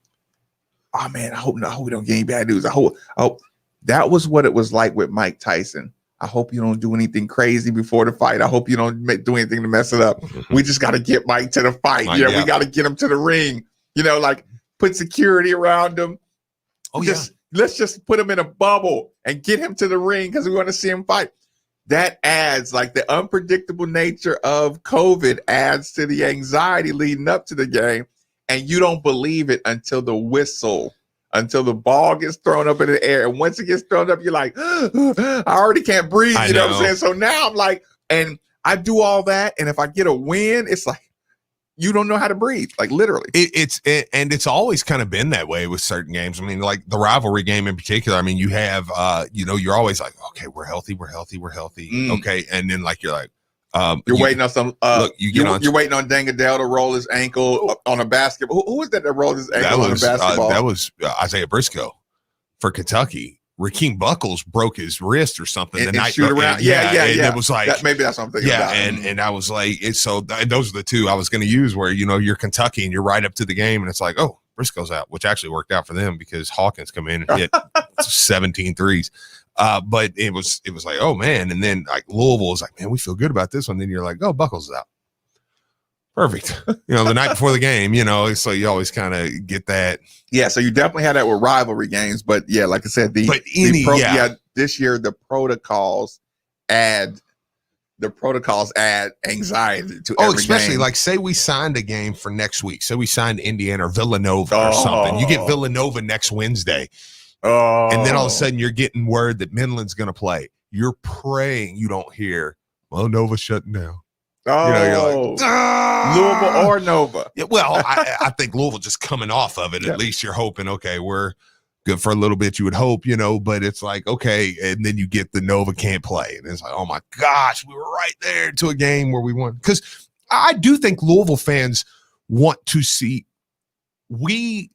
oh man, I hope we don't get any bad news. I hope that was what it was like with Mike Tyson. I hope you don't do anything crazy before the fight. I hope you don't do anything to mess it up. Mm-hmm. We just got to get Mike to the fight. We got to get him to the ring. Like put security around him. Let's just put him in a bubble and get him to the ring because we want to see him fight. That adds, like, the unpredictable nature of COVID adds to the anxiety leading up to the game. And you don't believe it until the ball gets thrown up in the air. And once it gets thrown up, you're like, I already can't breathe. You know what I'm saying? So now I'm like, and I do all that. And if I get a win, it's like, you don't know how to breathe, like literally. It's always kind of been that way with certain games. I mean, like the rivalry game in particular. I mean, you have, you're always like, okay, we're healthy. Okay. And then like, you're like, you're waiting on some, you're waiting on Dangadell to roll his ankle on a basketball. Who was that rolled his ankle on a basketball? That was Isaiah Briscoe for Kentucky. Rakeem Buckles broke his wrist or something the night. Shoot around. Yeah. It was like maybe that's something. Yeah, and I was like, those are the two I was going to use where you're Kentucky and you're right up to the game and it's like, oh, Briscoe's out, which actually worked out for them because Hawkins come in and hit 17 threes. But it was like, oh man, and then like Louisville was like, man, we feel good about this one. Then you're like, oh, Buckles is out. Perfect. The night before the game, so you always kind of get that. Yeah, so you definitely had that with rivalry games, but yeah, like I said, this year the protocols add anxiety to every especially game. like say we signed a game for next week. Say we signed Indiana or Villanova or something. You get Villanova next Wednesday. And then all of a sudden you're getting word that Midland's going to play. You're praying you don't hear, well, Nova's shutting down. You're like, Louisville or Nova. Yeah, well, I think Louisville just coming off of it. At least you're hoping, okay, we're good for a little bit, you would hope, but it's like, okay, and then you get the Nova can't play. And it's like, oh my gosh, we were right there to a game where we won. Because I do think Louisville fans want to see the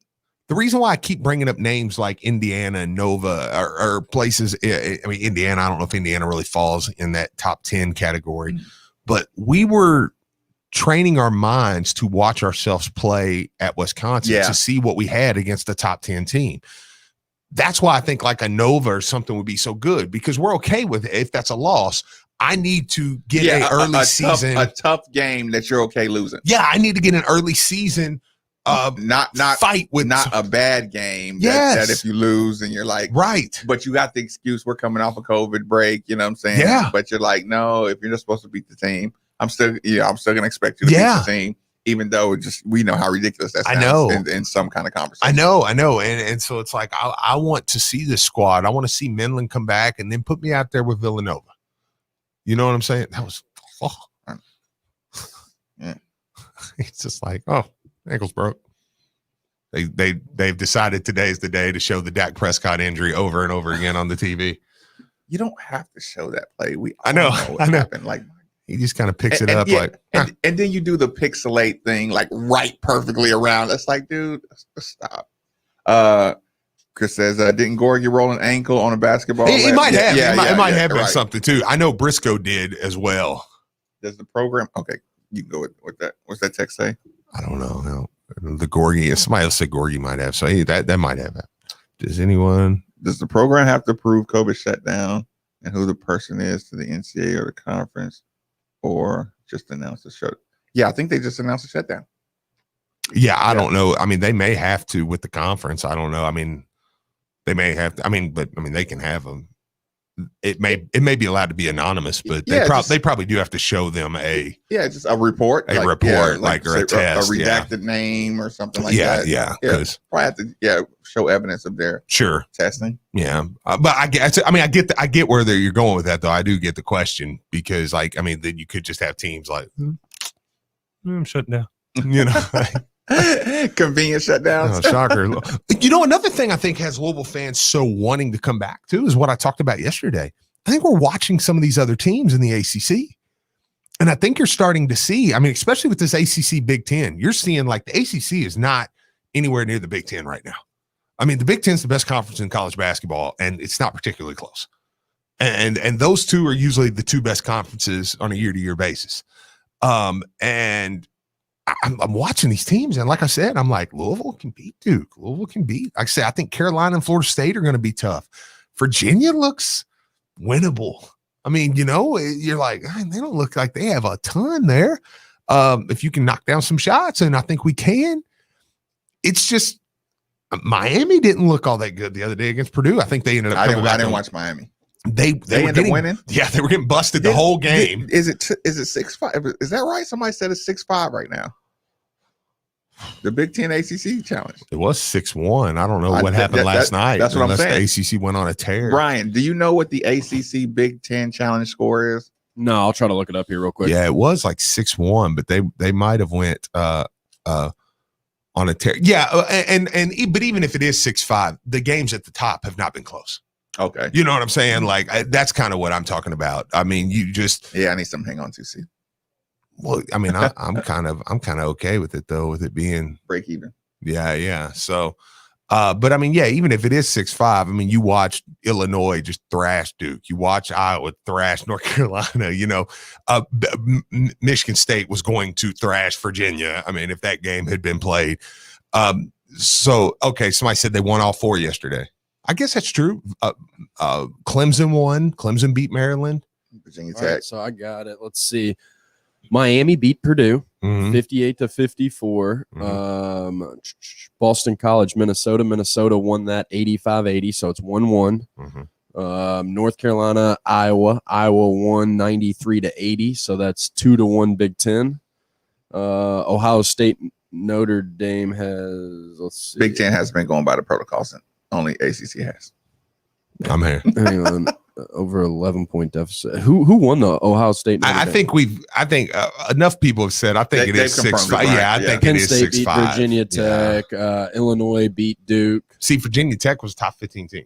reason why I keep bringing up names like Indiana and Nova or places, I mean, Indiana, I don't know if Indiana really falls in that top 10 category, but we were training our minds to watch ourselves play at Wisconsin to see what we had against the top 10 team. That's why I think like a Nova or something would be so good, because we're okay with it. If that's a loss, I need to get an early season. A tough game that you're okay losing. Yeah, I need to get an early season not fight with not a bad game. Yes. That if you lose and you're like, right, but you got the excuse we're coming off a COVID break, you know what I'm saying? Yeah. But you're like, no, if you're just supposed to beat the team, I'm still gonna expect you to beat the team, even though we know how ridiculous that sounds in some kind of conversation. I know. And so it's like I want to see this squad. I want to see Midland come back and then put me out there with Villanova. You know what I'm saying? That was yeah. It's just like, oh, ankles broke. They've decided today is the day to show the Dak Prescott injury over and over again on the TV. You don't have to show that play. I know. Happened. Like he just kind of picks it up and then you do the pixelate thing like right perfectly around. It's like, dude, stop. Chris says, didn't Gorgie roll an ankle on a basketball? He might have. It might have been right. something too. I know Briscoe did as well. Does the program? Okay, you can go with that. What's that text say? I don't know. No. The Gorgie. Somebody else said Gorgie might have. So that might have it. Does the program have to prove COVID shut down and who the person is to the NCAA or the conference, or just announce the shut? Yeah, I think they just announced the shutdown. Yeah, I don't know. I mean, they may have to with the conference. I don't know. I mean, they may have to. I mean, they can have them. It may be allowed to be anonymous, but they probably do have to show them just a report, or a test, a redacted name or something like that. Because probably have to show evidence of their testing. Yeah, but I get where you're going with that though. I do get the question because then you could just have teams like I'm shutting down, Convenient shutdowns. Oh, shocker. Another thing I think has Louisville fans so wanting to come back to is what I talked about yesterday. I think we're watching some of these other teams in the ACC. And I think you're starting to see, especially with this ACC Big Ten, you're seeing like the ACC is not anywhere near the Big Ten right now. The Big Ten is the best conference in college basketball, and it's not particularly close. And those two are usually the two best conferences on a year-to-year basis. And I'm watching these teams, and like I said, I'm like, Louisville can beat Duke. Louisville can beat. Like I said, I think Carolina and Florida State are going to be tough. Virginia looks winnable. You're like, they don't look like they have a ton there. If you can knock down some shots, and I think we can. It's just Miami didn't look all that good the other day against Purdue. I think they ended up. I didn't watch Miami. They ended up winning. Yeah, they were getting busted the whole game. Is it 6-5? Is that right? Somebody said it's 6-5 right now. The Big Ten ACC challenge. It was 6-1. I don't know what happened last night. That's what I'm saying. The ACC went on a tear. Brian, do you know what the ACC Big Ten challenge score is? No, I'll try to look it up here real quick. Yeah, it was like 6-1, but they might have went on a tear. Yeah, but even if it is 6-5, the games at the top have not been close. Okay. You know what I'm saying? Like, that's kind of what I'm talking about. You just. Yeah, I need some hang on to see. Well, I'm kind of okay with it though, with it being break even. Yeah. So, but even if it is 6-5, you watch Illinois just thrash Duke. You watch Iowa thrash North Carolina. Michigan State was going to thrash Virginia. If that game had been played. Somebody said they won all four yesterday. I guess that's true. Clemson won. Clemson beat Maryland. Virginia Tech. Right, so I got it. Let's see. Miami beat Purdue. 58-54. Boston College, Minnesota. Minnesota won that 85-80, so it's 1-1. North Carolina, Iowa. Iowa won 93-80, so that's 2-1 Big Ten. Ohio State, Notre Dame has, let's see. Big Ten has been going by the protocols, and only ACC has. I'm here. Hang on. Over 11-point deficit. Who won the Ohio State? I think enough people have said. I think it is 6-5. Yeah, I think Penn it is State 6-5. beat Virginia Tech. Illinois beat Duke. See, Virginia Tech was top 15 team.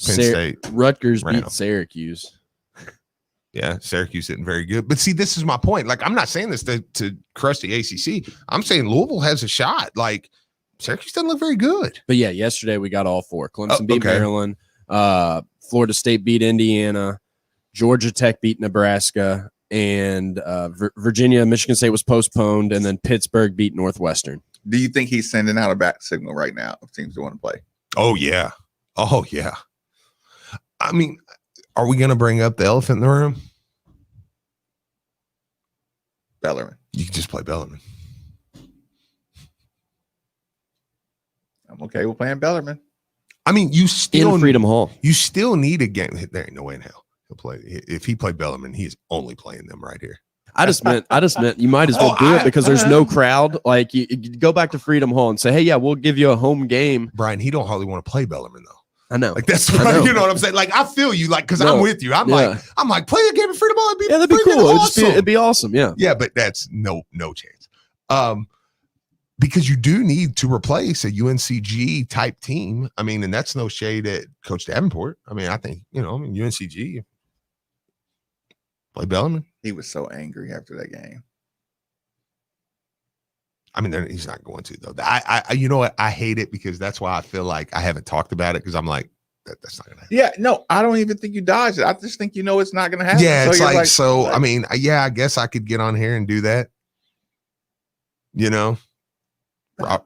Penn State. Rutgers beat Syracuse. Yeah, Syracuse isn't very good. But see, this is my point. Like, I'm not saying this to crush the ACC. I'm saying Louisville has a shot. Like, Syracuse doesn't look very good. But yeah, yesterday we got all four. Clemson beat Maryland. Florida State beat Indiana. Georgia Tech beat Nebraska. And Virginia, Michigan State was postponed. And then Pittsburgh beat Northwestern. Do you think he's sending out a back signal right now of teams that want to play? Oh, yeah. Oh, yeah. I mean, are we going to bring up the elephant in the room? Bellarmine. You can just play Bellarmine. I'm okay with playing Bellarmine. I mean, you still in Freedom Hall. You still need a game. There ain't no way in hell he'll play. If he played Bellarmine, he is only playing them right here. I just meant you might as well do it because there's no crowd. Like you go back to Freedom Hall and say, hey, yeah, we'll give you a home game. Brian, he don't hardly want to play Bellarmine though. I know. Like that's right. You know what I'm saying? Like I feel you, like because I'm with you. I'm like play a game of Freedom Hall. That'd be cool. Awesome. It'd be awesome. Yeah. Yeah, but that's no chance. Because you do need to replace a UNCG type team. I mean, and that's no shade at Coach Davenport. I mean, I think, UNCG play Bellarmine. He was so angry after that game. I mean, he's not going to, though. I you know what? I hate it because that's why I feel like I haven't talked about it because I'm like, that's not going to happen. Yeah, no, I don't even think you dodged it. I just think it's not going to happen. Yeah, it's I mean, yeah, I guess I could get on here and do that.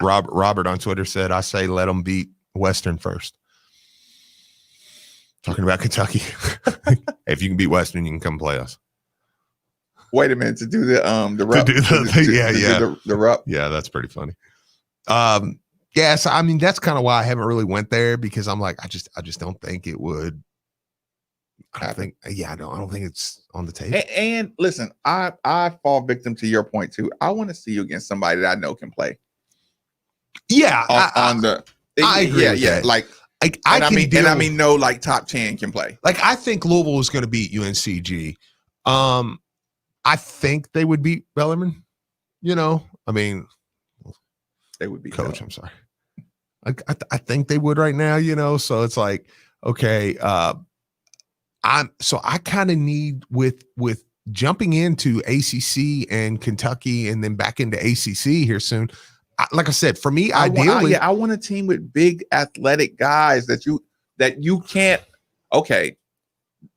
Robert on Twitter said, I say let them beat Western first. Talking about Kentucky. If you can beat Western, you can come play us. Wait a minute to do the rep. The rep. Yeah, that's pretty funny. So I mean that's kind of why I haven't really went there because I'm like I just don't think it would. I don't think it's on the table. And listen, I fall victim to your point too. I want to see you against somebody that I know can play. Yeah, I agree. Yeah. Like I mean, no, like top 10 can play. Like I think Louisville is going to beat UNCG. I think they would beat Bellarmine. I mean, they would be Coach. I'm sorry. I think they would right now. So it's like okay. I kind of need with jumping into ACC and Kentucky and then back into ACC here soon. Like I said, for me, ideally, I want a team with big athletic guys that you can't. Okay,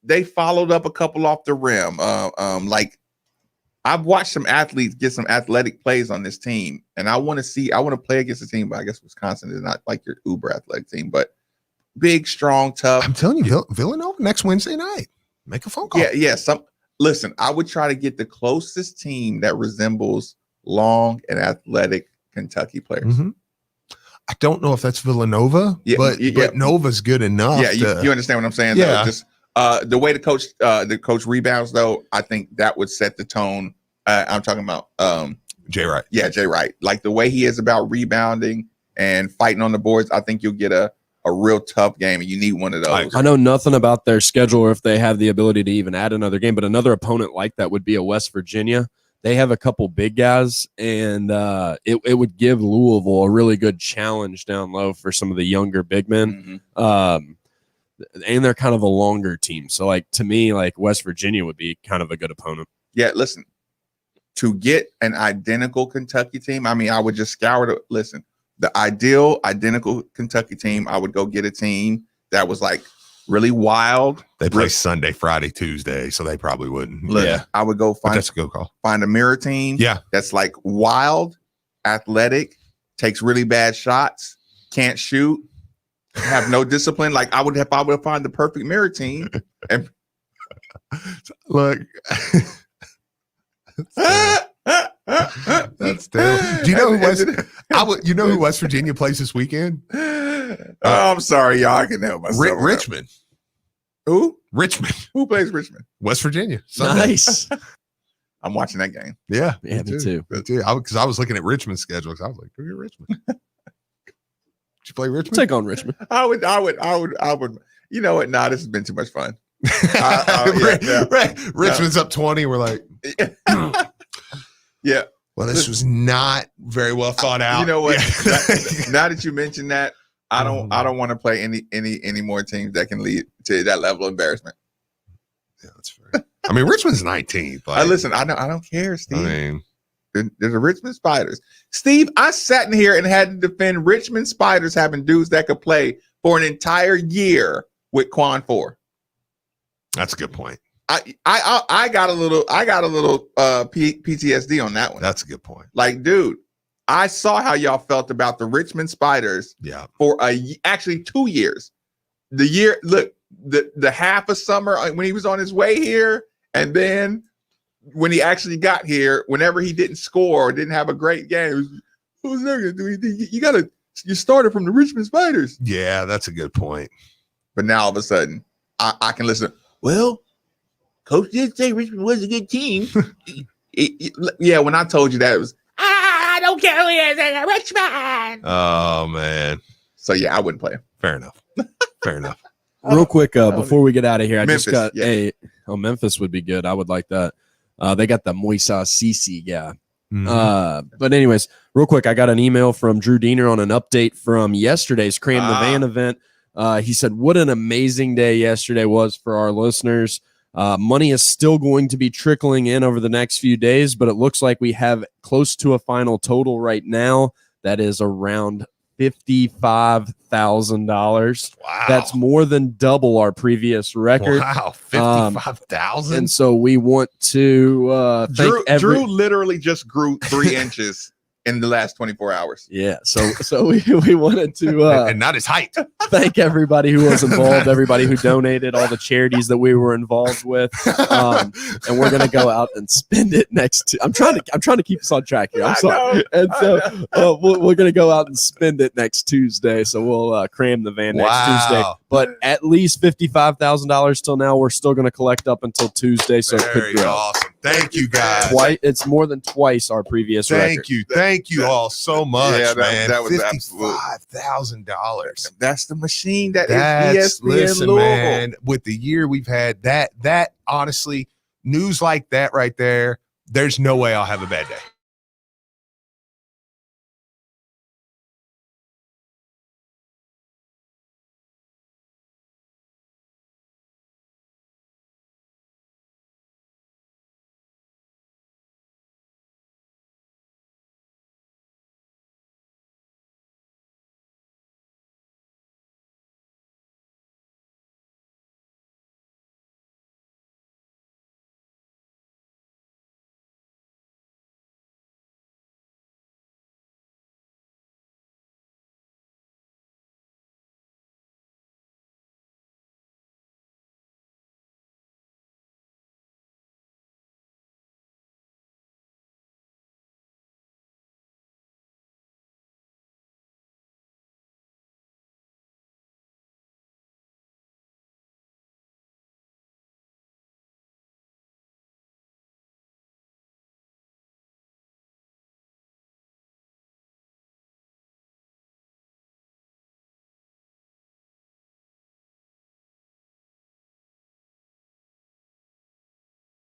they followed up a couple off the rim. Like I've watched some athletes get some athletic plays on this team, and I want to play against a team. But I guess Wisconsin is not like your uber athletic team, but big, strong, tough. I'm telling you, Villanova next Wednesday night. Make a phone call. Yeah. Listen, I would try to get the closest team that resembles long and athletic Kentucky players. Mm-hmm. I don't know if that's Villanova, but Nova's good enough. Yeah, you understand what I'm saying? Yeah. Though? Just the way the coach rebounds, though, I think that would set the tone. I'm talking about Jay Wright. Yeah, Jay Wright. Like the way he is about rebounding and fighting on the boards, I think you'll get a real tough game, and you need one of those. I know nothing about their schedule or if they have the ability to even add another game, but another opponent like that would be a West Virginia. They have a couple big guys, and it would give Louisville a really good challenge down low for some of the younger big men. Mm-hmm. And they're kind of a longer team. So, like, to me, like West Virginia would be kind of a good opponent. Yeah, listen, to get an identical Kentucky team, I mean, I would just scour the ideal identical Kentucky team. I would go get a team that was like really wild. They play Sunday, Friday, Tuesday, so they probably wouldn't. Yeah, I would go that's a good call. Find a mirror team. Yeah, that's like wild, athletic, takes really bad shots, can't shoot, have no discipline. Like I would find the perfect mirror team. And look, That's terrible. Do you know who you know who West Virginia plays this weekend? I'm sorry, y'all. I can help myself. Richmond. Who? Richmond. Who plays Richmond? West Virginia. Sunday. Nice. I'm watching that game. Yeah, Yeah, me too. Me too. Because I was looking at Richmond's schedule. Because I was like, "Who are Richmond?" Did you play Richmond? Take on Richmond. I would. You know what? Nah, this has been too much fun. Richmond's up 20. We're like, yeah. Well, this was not very well thought out. You know what? Yeah. Now that you mentioned that, I don't want to play any more teams that can lead to that level of embarrassment. Yeah, that's fair. I mean, Richmond's 19th. Like, Listen, I don't care, Steve. I mean, there's the Richmond Spiders. Steve, I sat in here and had to defend Richmond Spiders having dudes that could play for an entire year with Quan 4. that's a good point. I got a little PTSD on that one. That's a good point. Like, dude, I saw how y'all felt about the Richmond Spiders. Yeah. For actually 2 years. The year, look, the half of summer when he was on his way here, and then when he actually got here, whenever he didn't score or didn't have a great game, who's there gonna do anything? You started from the Richmond Spiders. Yeah, that's a good point. But now all of a sudden, I can listen. Well, Coach did say Richmond was a good team. Yeah, when I told you that, it was, I don't care who is in Richmond. Oh, man. So, yeah, I wouldn't play him. Fair enough. Fair enough. Real quick, before we get out of here, I Memphis, just got yeah. Memphis would be good. I would like that. They got the Moisa Cece guy. Mhm. But anyways, real quick, I got an email from Drew Diener on an update from yesterday's Cram the Van event. He said, what an amazing day yesterday was for our listeners. Money is still going to be trickling in over the next few days, but it looks like we have close to a final total right now. That is around $55,000. Wow. That's more than double our previous record. Wow, 55,000. And so we want to Drew literally just grew 3 inches in the last 24 hours. Yeah, so we wanted to and not his height. Thank everybody who was involved, everybody who donated, all the charities that we were involved with, and we're gonna go out and spend it next. I'm trying to keep us on track here. I'm sorry, and so we're gonna go out and spend it next Tuesday. So we'll cram the van next Tuesday. But at least $55,000 till now. We're still gonna collect up until Tuesday. So it could Very grow. awesome. Thank you, guys. It's more than twice our previous record. Thank you all so much, Yeah, man. that was absolute. $55,000. That's the machine that That's, is ESPN listen, Louisville. man, with the year we've had, that honestly, news like that right there, there's no way I'll have a bad day.